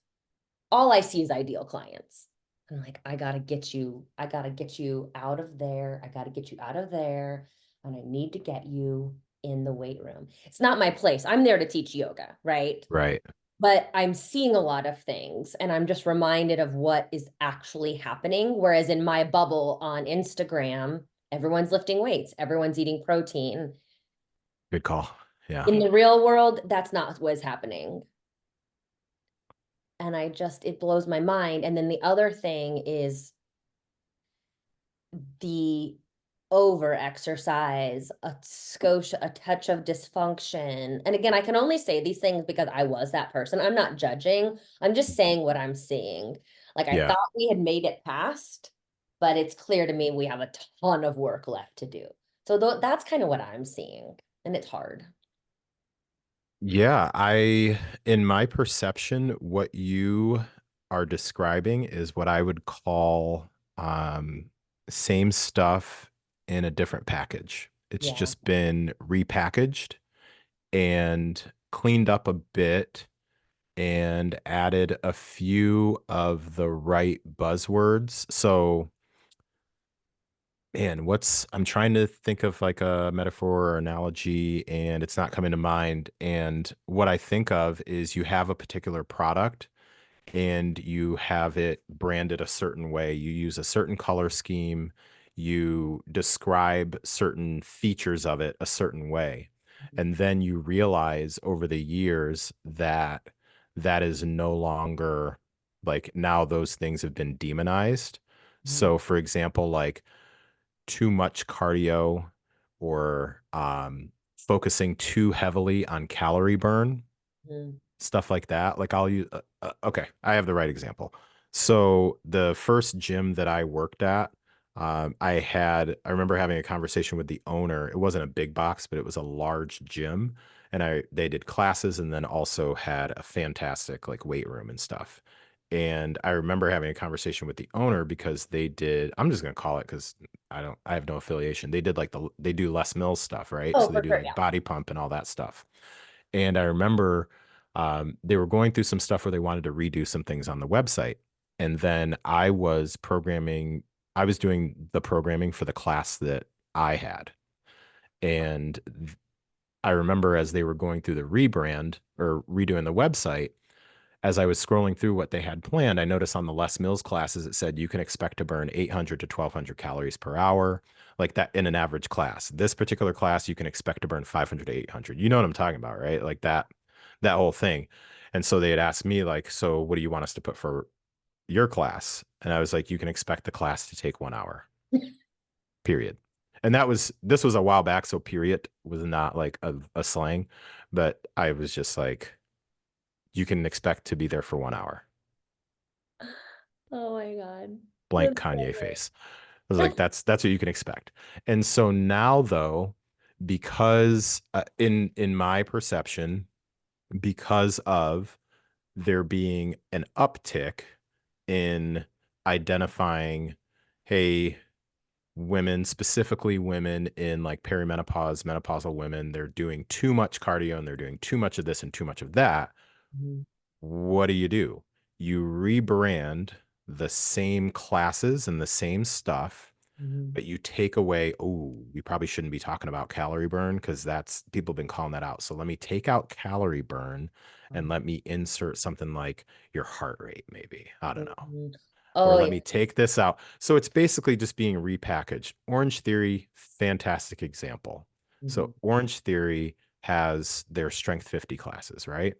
all I see is ideal clients. I'm like, I gotta get you out of there. I gotta get you out of there. And I need to get you in the weight room. It's not my place. I'm there to teach yoga, right? Right. But I'm seeing a lot of things and I'm just reminded of what is actually happening. Whereas in my bubble on Instagram, everyone's lifting weights, everyone's eating protein. Good call. Yeah. In the real world, that's not what's happening. And it blows my mind. And then the other thing is the over exercise, a touch of dysfunction. And again, I can only say these things because I was that person. I'm not judging. I'm just saying what I'm seeing. Like I Yeah. thought we had made it past, but it's clear to me we have a ton of work left to do. So that's kind of what I'm seeing, and it's hard. Yeah, in my perception, what you are describing is what I would call same stuff in a different package. It's Yeah. just been repackaged and cleaned up a bit and added a few of the right buzzwords. So, man, I'm trying to think of like a metaphor or analogy, and it's not coming to mind. And what I think of is you have a particular product and you have it branded a certain way. You use a certain color scheme, you describe certain features of it a certain way. And then you realize over the years that that is no longer like now those things have been demonized. Mhm. So, for example, like too much cardio or focusing too heavily on calorie burn, Mhm. stuff like that. Like I'll use, okay, I have the right example. So the first gym that I worked at, I remember having a conversation with the owner. It wasn't a big box, but it was a large gym. And they did classes and then also had a fantastic like weight room and stuff. And I remember having a conversation with the owner because I'm just going to call it because I have no affiliation. They did they do Les Mills stuff, right? Oh, So they for do sure. like Yeah. body pump and all that stuff. And I remember they were going through some stuff where they wanted to redo some things on the website. And then I was doing the programming for the class that I had. And I remember as they were going through the rebrand or redoing the website, as I was scrolling through what they had planned, I noticed on the Les Mills classes, it said you can expect to burn 800 to 1200 calories per hour, like that in an average class. This particular class, you can expect to burn 500 to 800. You know what I'm talking about, right? Like that whole thing. And so they had asked me, like, so what do you want us to put for your class? And I was like, you can expect the class to take 1 hour, period. And this was a while back. So period was not like a slang, but I was just like, you can expect to be there for 1 hour. Oh my God. Blank That's Kanye so face. I was like, great. that's what you can expect. And so now though, because in my perception, because of there being an uptick in identifying, hey, women, specifically women in like perimenopause, menopausal women, they're doing too much cardio and they're doing too much of this and too much of that. Mhm, What do? You rebrand the same classes and the same stuff, mhm, but you take away, oh, we probably shouldn't be talking about calorie burn because that's people have been calling that out. So let me take out calorie burn and let me insert something like your heart rate, maybe. I don't know. mhm. Or Oh let yeah. me take this out. So it's basically just being repackaged. Orange Theory, fantastic example. So Mhm, Orange Theory has their Strength 50 classes, right?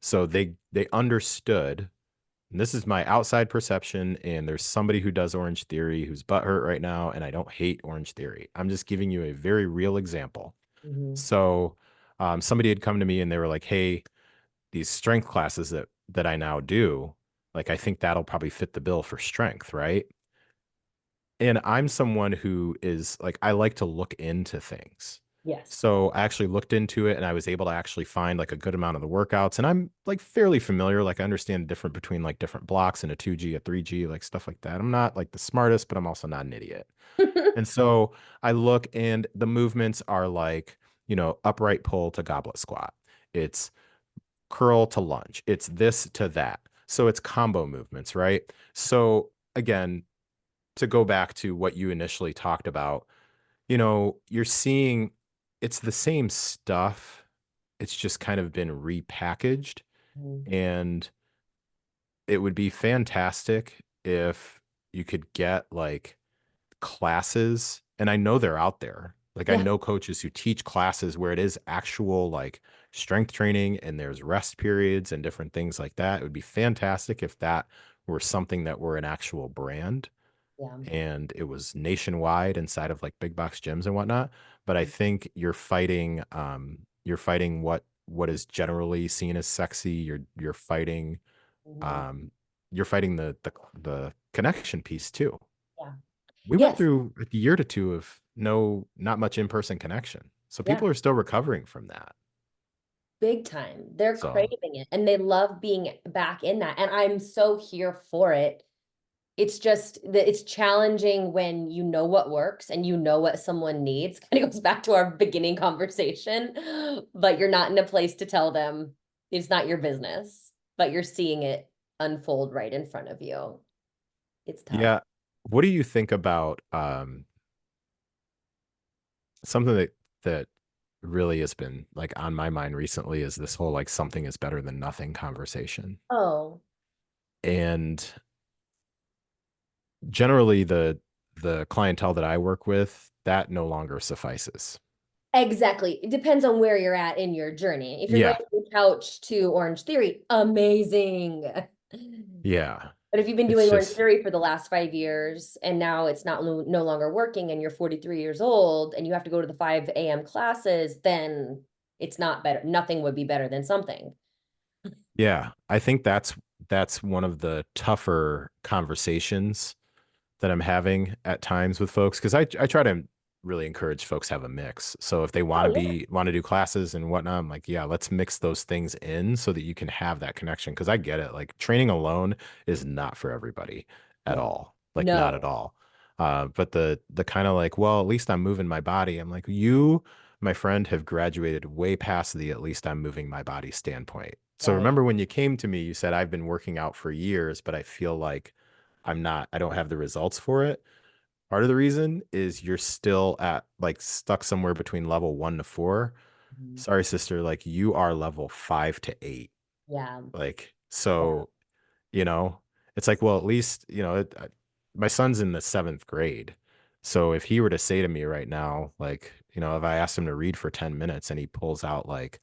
So they understood, and this is my outside perception, and there's somebody who does Orange Theory who's butthurt right now, and I don't hate Orange Theory. I'm just giving you a very real example. mhm. So somebody had come to me and they were like, hey, these strength classes that I now do, like I think that'll probably fit the bill for strength, right? And I'm someone who is like I like to look into things. Yes. So I actually looked into it and I was able to actually find like a good amount of the workouts and I'm like fairly familiar, like I understand the difference between like different blocks and a 2G, a 3G, like stuff like that. I'm not like the smartest, but I'm also not an idiot. And so I look and the movements are like, upright pull to goblet squat. It's curl to lunge. It's this to that. So it's combo movements, right? So again, to go back to what you initially talked about, you're seeing it's the same stuff. It's just kind of been repackaged. Mhm. And it would be fantastic if you could get like classes, and I know they're out there. Like I Yeah. know coaches who teach classes where it is actual like strength training and there's rest periods and different things like that. It would be fantastic if that were something that were an actual brand Yeah. and it was nationwide inside of like big box gyms and whatnot. But I think you're fighting what is generally seen as sexy. You're fighting Mhm. um you're fighting the connection piece too. Yeah. We went Yes. through a year to two of not much in-person connection. So Yeah. people are still recovering from that. Big time. They're So craving it and they love being back in that. And I'm so here for it. It's just that it's challenging when you know what works and you know what someone needs. Kind of goes back to our beginning conversation, but you're not in a place to tell them it's not your business, but you're seeing it unfold right in front of you. It's tough. yeah, what do you think about something that really has been like on my mind recently is this whole like something is better than nothing conversation. Oh, And generally the clientele that I work with, that no longer suffices. exactly. It depends on where you're at in your journey. If you're going Yeah. from couch to Orange Theory, amazing. Yeah. But if you've been It's doing Orange just Theory for the last 5 years and now it's not no longer working and you're 43 years old and you have to go to the 5 a.m. classes, then it's not better. Nothing would be better than something. yeah, I think that's one of the tougher conversations that I'm having at times with folks because I try to really encourage folks to have a mix. So if they want to Oh yeah. be want to do classes and whatnot, I'm like, yeah, let's mix those things in so that you can have that connection. Because I get it, like training alone is not for everybody at Yeah. all, like not at No. all. But the kind of like, well, at least I'm moving my body. I'm like, you, my friend, have graduated way past the at least I'm moving my body standpoint. So Right. remember when you came to me, you said I've been working out for years, but I feel like I don't have the results for it. Part of the reason is you're still at like stuck somewhere between level 1 to 4. Mhm. Sorry, sister, like you are level 5 to 8. Yeah. Like, Yeah. so, you know, it's like, well, at least, my son's in the 7th grade. So if he were to say to me right now, like, if I asked him to read for 10 minutes and he pulls out like,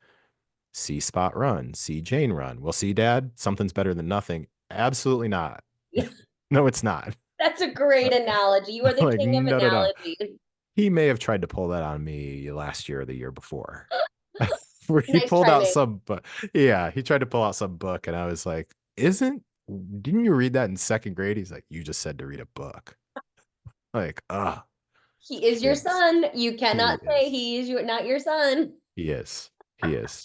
see Spot run, see Jane run. Well, see, Dad, something's better than nothing. Absolutely not. Yeah. No, it's not. That's a great analogy. You are the Like, king of no, no, no. analogies. He may have tried to pull that on me last year or the year before, where he Nice pulled out timing. some, but yeah, he tried to pull out some book, and I was like, "Isn't didn't you read that in second grade? He's like, you just said to read a book. Like, He is your kids. son. You He cannot say is. he is your not your son. He is. He is.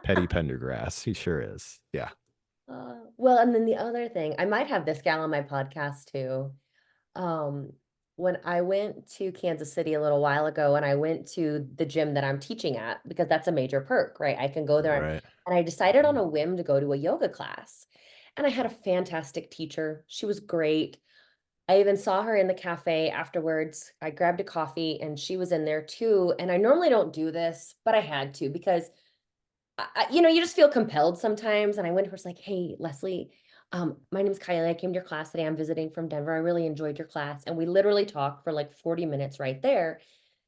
Petty Pendergrass. He sure is. Yeah. Well, and then the other thing, I might have this gal on my podcast too. Um, when I went to Kansas City a little while ago and I went to the gym that I'm teaching at, because that's a major perk, right? I can go there Right. and I decided on a whim to go to a yoga class. And I had a fantastic teacher. She was great. I even saw her in the cafe afterwards. I grabbed a coffee and she was in there too. And I normally don't do this, but I had to because you just feel compelled sometimes. And I went to her, was like, hey, Leslie, my name is Kylie. I came to your class today. I'm visiting from Denver. I really enjoyed your class. And we literally talked for like 40 minutes right there.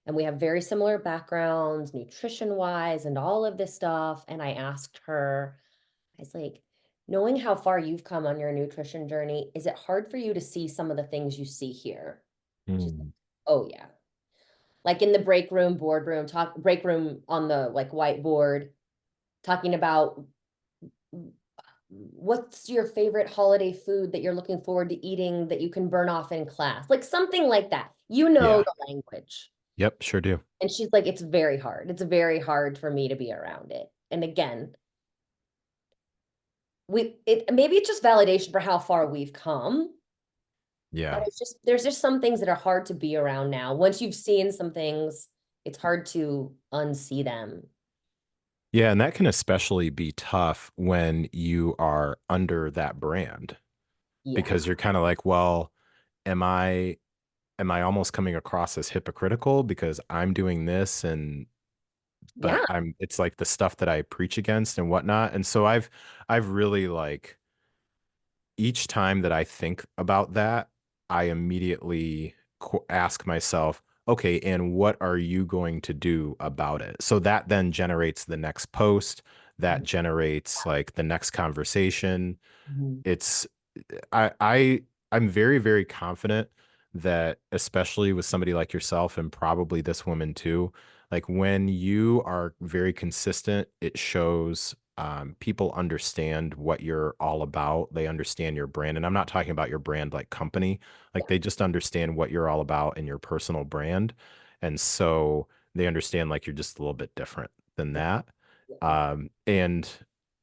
And we have very similar backgrounds, nutrition wise, and all of this stuff. And I asked her, I was like, knowing how far you've come on your nutrition journey, is it hard for you to see some of the things you see here? She's like, Mm. oh, yeah. Like in the break room, boardroom, break room on the like whiteboard, talking about what's your favorite holiday food that you're looking forward to eating that you can burn off in class? Like something like that. You know Yeah. the language. Yep. Sure do. And she's like, it's very hard. It's very hard for me to be around it. And again, maybe it's just validation for how far we've come, but Yeah. there's just some things that are hard to be around now. Once you've seen some things, it's hard to unsee them. Yeah. And that can especially be tough when you are under that brand Yeah. because you're kind of like, well, am I am I almost coming across as hypocritical because I'm doing this and but Yeah. it's like the stuff that I preach against and whatnot. And so I've really like each time that I think about that, I immediately ask myself, okay, and what are you going to do about it? So that then generates the next post, that generates like the next conversation. Mhm. It's I'm very, very confident that especially with somebody like yourself and probably this woman too, like when you are very consistent, it shows people understand what you're all about. They understand your brand. And I'm not talking about your brand like company, like Yeah. they just understand what you're all about in your personal brand. And so they understand like you're just a little bit different than Yeah. that. Yeah. And,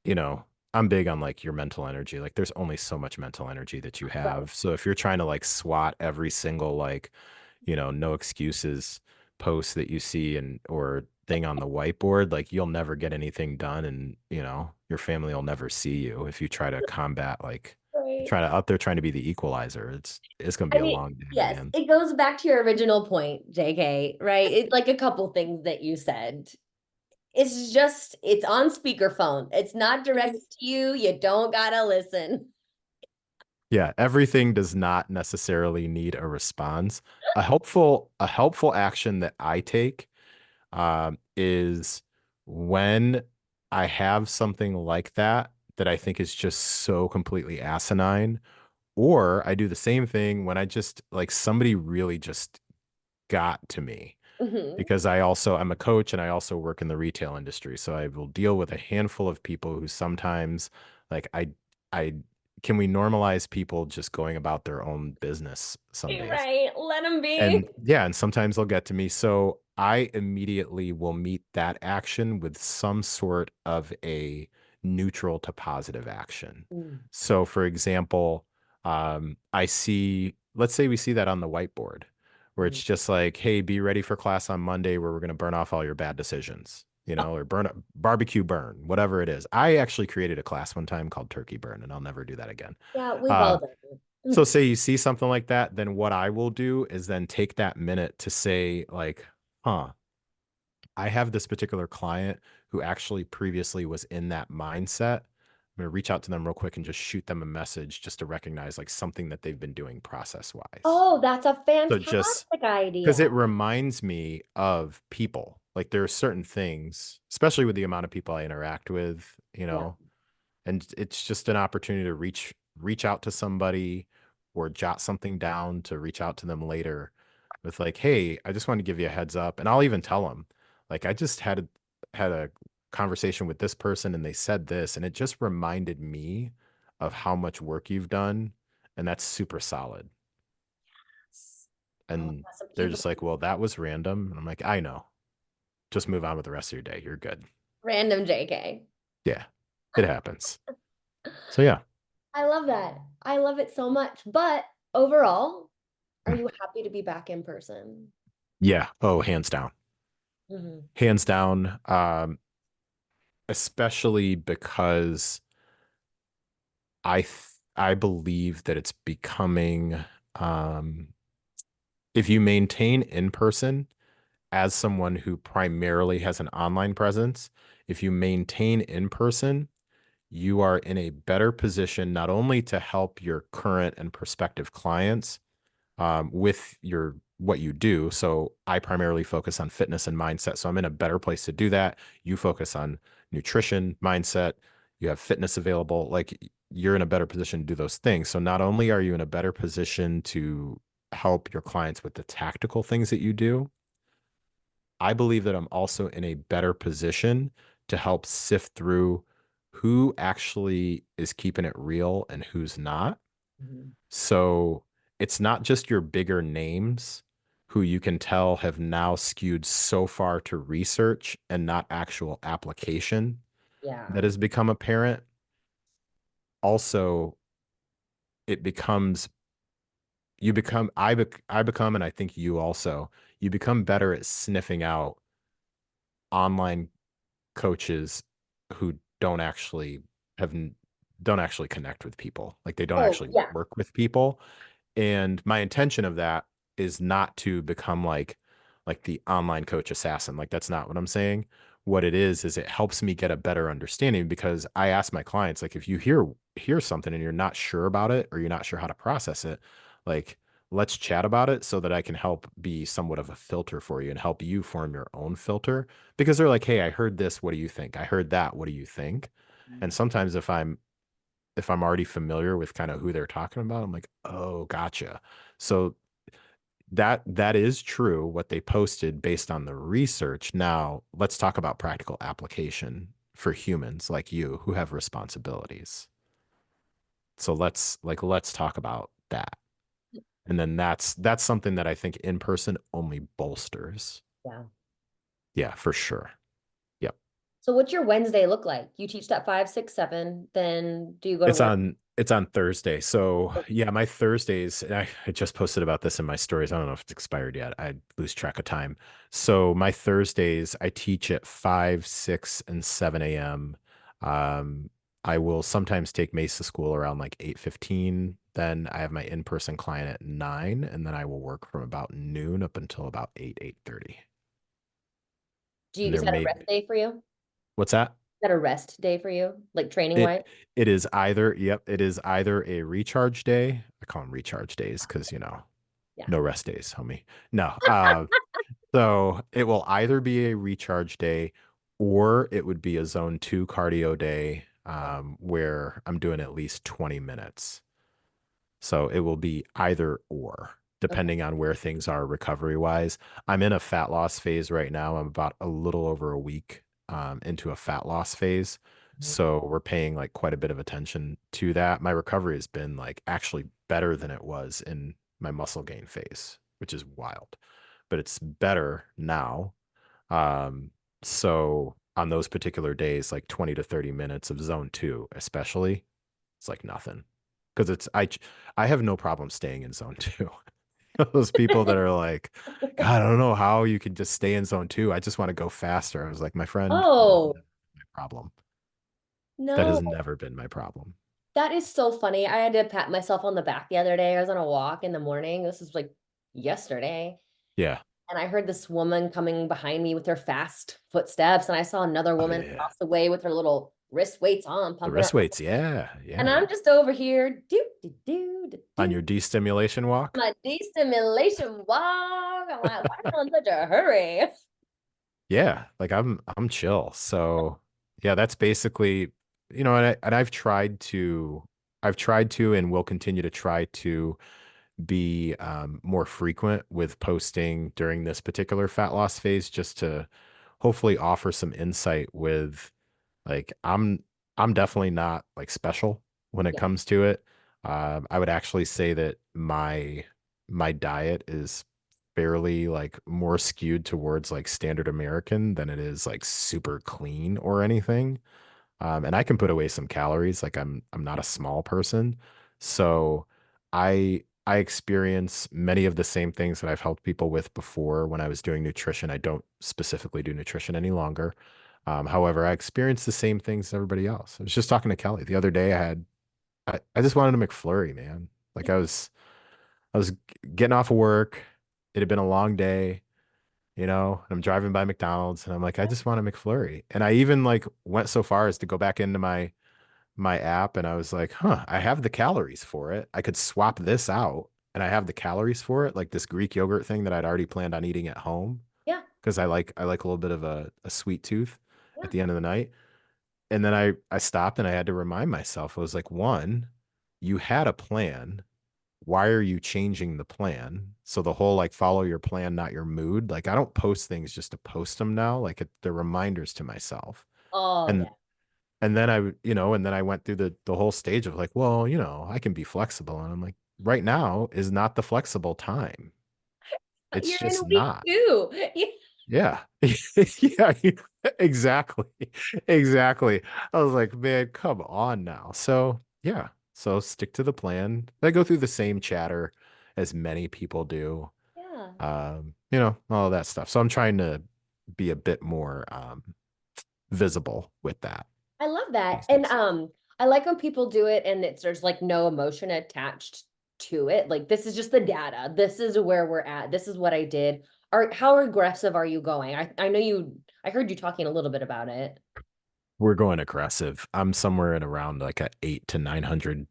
you know, I'm big on like your mental energy. Like there's only so much mental energy that you Right. have. So if you're trying to like swat every single like, no excuses post that you see and or thing on the whiteboard, like you'll never get anything done and, your family will never see you if you try to combat like Right. try to out there trying to be the equalizer. It's going to I be a mean, long day, yes, man. it goes back to your original point, JK, right? It's like a couple things that you said. It's on speakerphone. It's not directed to you. You don't gotta listen. Yeah, everything does not necessarily need a response. A helpful action that I take is when I have something like that that I think is just so completely asinine, or I do the same thing when I just like somebody really just got to me Mhm. because I'm a coach and I also work in the retail industry. So I will deal with a handful of people who sometimes like I can we normalize people just going about their own business some days? Right. Let them be. And yeah, and sometimes they'll get to me. So I immediately will meet that action with some sort of a neutral to positive action. Mm. So for example, let's say we see that on the whiteboard where Mhm. it's just like, hey, be ready for class on Monday where we're going to burn off all your bad decisions, or burn up barbecue burn, whatever it is. I actually created a class one time called Turkey Burn, and I'll never do that again. Yeah, we've Uh, all done it. so Mm. say you see something like that, then what I will do is then take that minute to say like, huh, I have this particular client who actually previously was in that mindset. I'm going to reach out to them real quick and just shoot them a message just to recognize like something that they've been doing process wise. Oh, that's a So just fantastic because idea. it reminds me of people, like there are certain things, especially with the amount of people I interact with, Yeah. and it's just an opportunity to reach out to somebody or jot something down to reach out to them later with like, hey, I just want to give you a heads up, and I'll even tell them like I just had a conversation with this person and they said this and it just reminded me of how much work you've done, and that's super solid. Oh my And God, some they're people, just like, well, that was random. And I'm like, I know. Just move on with the rest of your day. You're good. random JK. Yeah, it happens. So yeah. I love that. I love it so much. But overall, are Mm. you happy to be back in person? Yeah. Oh, hands down. Hmm. Hands down. Especially because I believe that it's becoming um if you maintain in person as someone who primarily has an online presence, if you maintain in person, you are in a better position not only to help your current and prospective clients with your what you do. So I primarily focus on fitness and mindset. So I'm in a better place to do that. You focus on nutrition, mindset, you have fitness available. Like you're in a better position to do those things. So not only are you in a better position to help your clients with the tactical things that you do, I believe that I'm also in a better position to help sift through who actually is keeping it real and who's not. Hmm. So it's not just your bigger names who you can tell have now skewed so far to research and not actual application Yeah. that has become apparent. Also, it becomes you become I become and I think you also you become better at sniffing out online coaches who have don't actually connect with people. Like they don't Oh, actually yeah. work with people. And my intention of that is not to become like the online coach assassin. Like that's not what I'm saying. What it is it helps me get a better understanding because I ask my clients like if you hear something and you're not sure about it or you're not sure how to process it, like let's chat about it so that I can help be somewhat of a filter for you and help you form your own filter because they're like, "Hey, I heard this, what do you think? I heard that, what do you think?" And sometimes if I'm already familiar with kind of who they're talking about, I'm like, oh, gotcha. So that is true what they posted based on the research. Now let's talk about practical application for humans like you who have responsibilities. So let's talk about that. And then that's something that I think in person only bolsters. Yeah. Yeah, for sure. Yep. So what's your Wednesday look like? You teach that 5, 6, 7, then do you go to work? It's on Thursday. So yeah, my Thursdays, and I just posted about this in my stories. I don't know if it's expired yet. I lose track of time. So my Thursdays, I teach at 5, 6, and 7 a.m. Um, I will sometimes take Mesa school around like 8:15. Then I have my in-person client at 9, and then I will work from about noon up until about 8, 8:30. Do you, And is there that a may rest day for you? Is what's that? that a rest day for you? Like training It wise? it is either, yep, it is either a recharge day. I call them recharge days because Yeah. no rest days, homie. No. So it will either be a recharge day or it would be a zone 2 cardio day where I'm doing at least 20 minutes. So it will be either or, Okay. depending on where things are recovery wise. I'm in a fat loss phase right now. I'm about a little over a week into a fat loss phase. Mhm. So we're paying like quite a bit of attention to that. My recovery has been like actually better than it was in my muscle gain phase, which is wild, but it's better now. Um, so on those particular days, like 20 to 30 minutes of zone 2, especially, it's like nothing because I have no problem staying in zone 2. Those people that are like, God, I don't know how you could just stay in zone 2. I just want to go faster. I was like, my friend, that is Oh, never my problem. That no. has never been my problem. That is so funny. I had to pat myself on the back the other day. I was on a walk in the morning. This is like yesterday. Yeah. And I heard this woman coming behind me with her fast footsteps. And I saw another Oh woman yeah. across the way with her little wrist weights on, The pumping her. wrist weights. Yeah. And Yeah. I'm just over here, On do, your destimulation walk. my destimulation walk. I'm like, why am I in such a hurry? Yeah. Like I'm chill. So yeah, that's basically, and I've tried to and will continue to try to be more frequent with posting during this particular fat loss phase just to hopefully offer some insight with like I'm definitely not like special when it Yeah. comes to it. I would actually say that my diet is fairly like more skewed towards like standard American than it is like super clean or anything. And I can put away some calories. Like I'm not a small person. So I experience many of the same things that I've helped people with before when I was doing nutrition. I don't specifically do nutrition any longer. However, I experience the same things as everybody else. I was just talking to Kelly the other day. I just wanted a McFlurry, man. Like I was getting off of work. It had been a long day, and I'm driving by McDonald's and I'm like, I just want a McFlurry. And I even like went so far as to go back into my app and I was like, huh, I have the calories for it. I could swap this out and I have the calories for it, like this Greek yogurt thing that I'd already planned on eating at home Yeah. because I like a little bit of a sweet tooth Yeah. at the end of the night. And then I stopped and I had to remind myself, I was like, one, you had a plan. Why are you changing the plan? So the whole like follow your plan, not your mood. Like I don't post things just to post them now. Like they're reminders to myself. Oh, And yeah. and then I went through the whole stage of like, well, I can be flexible. And I'm like, right now is not the flexible time. It's You're in just week not. 2. Yeah. Yeah. Yeah, exactly. Exactly. I was like, man, come on now. So, yeah. So stick to the plan. I go through the same chatter as many people do. Yeah. All that stuff. So I'm trying to be a bit more visible with that I love that. these And days. I like when people do it and there's like no emotion attached to it. Like this is just the data. This is where we're at. This is what I did. How aggressive are you going? I know I heard you talking a little bit about it. We're going aggressive. I'm somewhere in around like a 8 to 900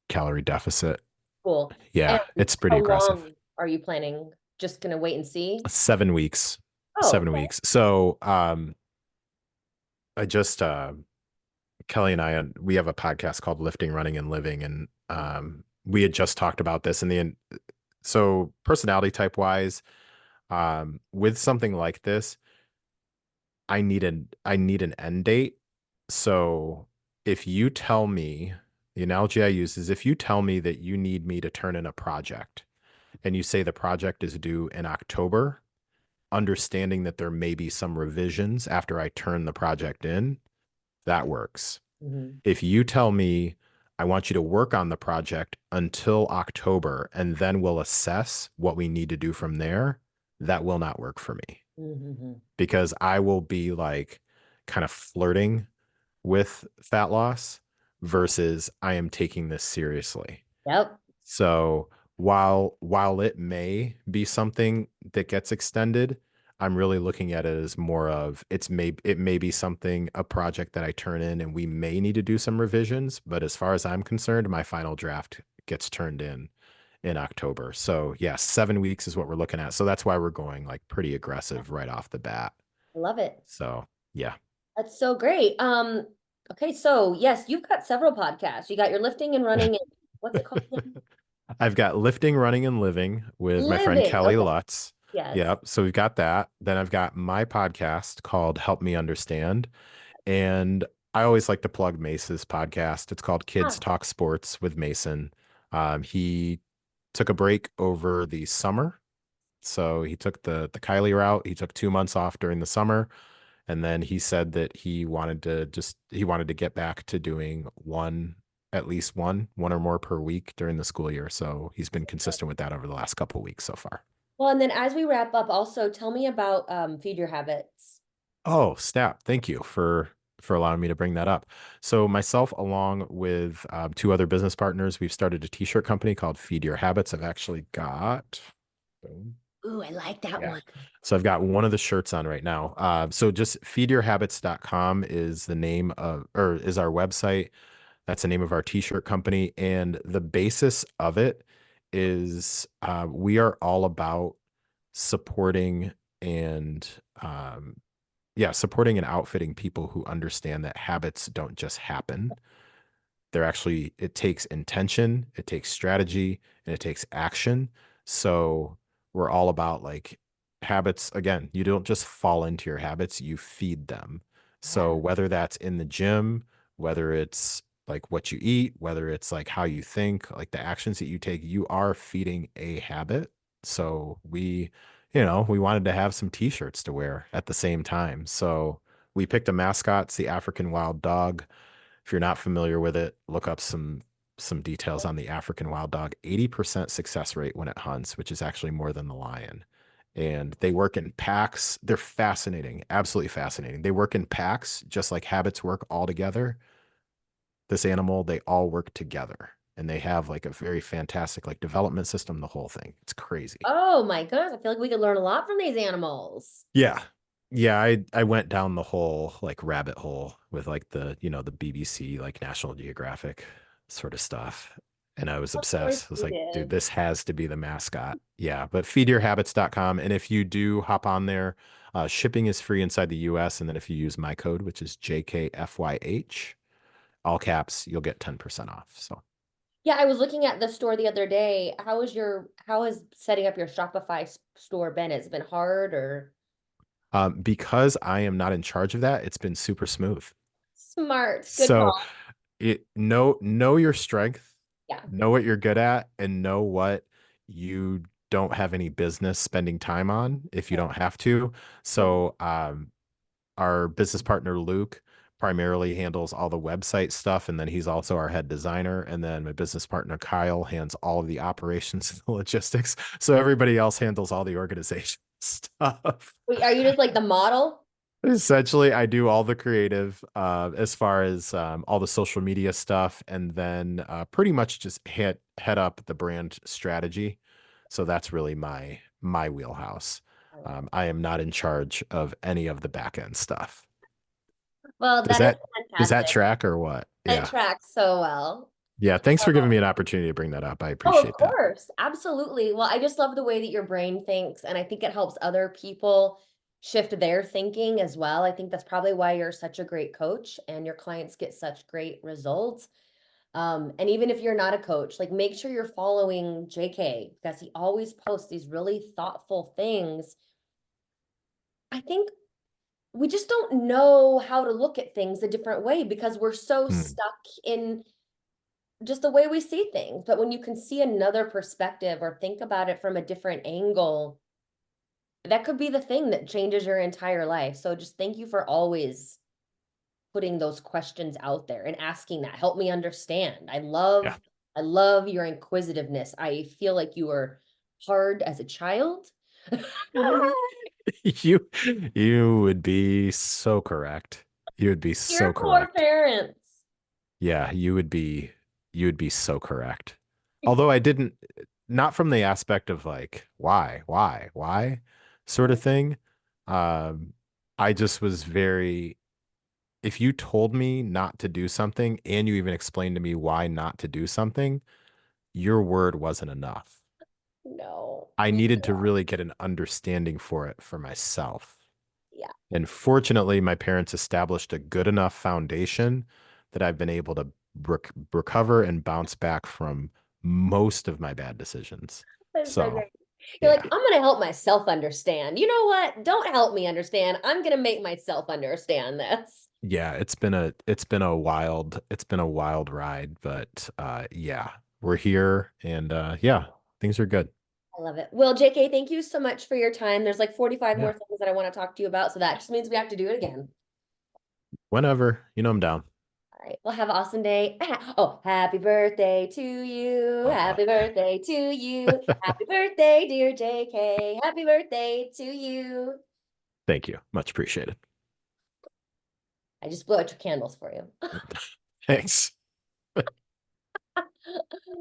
calorie deficit. Cool. And Yeah, it's pretty how aggressive. long are you planning? Just gonna wait and see? 7 weeks. Oh, 7 weeks. So I just Kelly and we have a podcast called Lifting, Running, and Living, and we had just talked about this in the end. So personality type wise, with something like this, I need an end date. So if you tell me, the analogy I use is if you tell me that you need me to turn in a project and you say the project is due in October, understanding that there may be some revisions after I turn the project in, that works. mhm. If you tell me I want you to work on the project until October and then we'll assess what we need to do from there, that will not work for me Mhm. because I will be like kind of flirting with fat loss versus I am taking this seriously. Yep. So while it may be something that gets extended, I'm really looking at it as more of it may be something, a project that I turn in and we may need to do some revisions, but as far as I'm concerned, my final draft gets turned in October. So yeah, 7 weeks is what we're looking at. So that's why we're going like pretty aggressive right off the bat. I love it. So yeah. That's so great. Okay, so yes, you've got several podcasts. You got your lifting and running and what's it called again? I've got Lifting, Running, and Living with my friend Living. Kelly Okay. Lutz. Yes. Yep. So we've got that. Then I've got my podcast called Help Me Understand. And I always like to plug Mace's podcast. It's called Kids Ah, Talk Sports with Mason. He took a break over the summer. So he took the Kylie route. He took 2 months off during the summer. And then he said that he wanted to get back to doing at least one or more per week during the school year. So he's been consistent with that over the last couple of weeks so far. well, and then as we wrap up, also tell me about Feed Your Habits. Oh, snap. Thank you for allowing me to bring that up. So myself, along with two other business partners, we've started a t-shirt company called Feed Your Habits. I've actually got, boom. Ooh, I like that Yeah. one. So I've got one of the shirts on right now. So just feedyourhabits.com is the name of, or is our website. That's the name of our t-shirt company. And the basis of it is we are all about supporting and supporting and outfitting people who understand that habits don't just happen. It takes intention, it takes strategy, and it takes action. So we're all about like habits. Again, you don't just fall into your habits, you feed them. So Yeah. whether that's in the gym, whether it's like what you eat, whether it's like how you think, like the actions that you take, you are feeding a habit. So we wanted to have some t-shirts to wear at the same time. So we picked a mascot, it's the African wild dog. If you're not familiar with it, look up some details on the African wild dog. 80% success rate when it hunts, which is actually more than the lion. And they work in packs. They're fascinating, absolutely fascinating. They work in packs, just like habits work all together. This animal, they all work together. And they have like a very fantastic like development system, the whole thing. It's crazy. Oh my goodness, I feel like we could learn a lot from these animals. Yeah. Yeah, I went down the whole like rabbit hole with like the BBC, like National Geographic sort of stuff. And I was Of course obsessed. I was you like, dude, did. this has to be the mascot. Yeah, but feedyourhabits.com. And if you do hop on there, shipping is free inside the US. And then if you use my code, which is JKFYH, all caps, you'll get 10% off. So Yeah, I was looking at the store the other day. How has setting up your Shopify store been? Has it been hard or because I am not in charge of that, it's been super smooth. smart? Good So call. know your strength, Yeah. know what you're good at, and know what you don't have any business spending time on if you Yeah. don't have to. Mhm. So our business partner Luke primarily handles all the website stuff, and then he's also our head designer. And then my business partner Kyle hands all of the operations and the logistics. So everybody else handles all the organization stuff. Wait, are you just like the model? Essentially, I do all the creative as far as all the social media stuff, and then pretty much just head up the brand strategy. So that's really my wheelhouse. I love it. I am not in charge of any of the back end stuff. Well, Does that is that fantastic. track or what? It Yeah. tracks so well. Yeah. Thanks for giving me an opportunity to bring that up. I Oh, of appreciate that. course. Absolutely. Well, I just love the way that your brain thinks, and I think it helps other people shift their thinking as well. I think that's probably why you're such a great coach and your clients get such great results. And even if you're not a coach, like make sure you're following JK because he always posts these really thoughtful things. I think we just don't know how to look at things a different way because we're so Hmm. stuck in just the way we see things. But when you can see another perspective or think about it from a different angle, that could be the thing that changes your entire life. So just thank you for always putting those questions out there and asking that. Help me understand. Yeah. I love your inquisitiveness. I feel like you were hard as a child. You you would be so correct. You would be so Your poor correct. parents. Yeah, you would be so correct. Although I didn't, not from the aspect of like why sort of thing. Um, I just was very, if you told me not to do something and you even explained to me why not to do something, your word wasn't enough. No. I Yeah. needed to really get an understanding for it for myself. Yeah. And fortunately, my parents established a good enough foundation that I've been able to recover and bounce back from most of my bad decisions. That's so So, great. You're like, yeah. I'm gonna help myself understand. You know what? Don't help me understand. I'm gonna make myself understand this. Yeah, it's been a wild ride, but yeah, we're here and yeah, things are good. I love it. Well, JK, thank you so much for your time. There's like 45 Yeah. more things that I want to talk to you about, so that just means we have to do it again. Whenever, I'm down. All right. Well, have an awesome day. Oh, happy birthday to you. Uh, Happy birthday to you. Happy birthday, dear JK. Happy birthday to you. thank you. Much appreciated. I just blew out your candles for you. Thanks.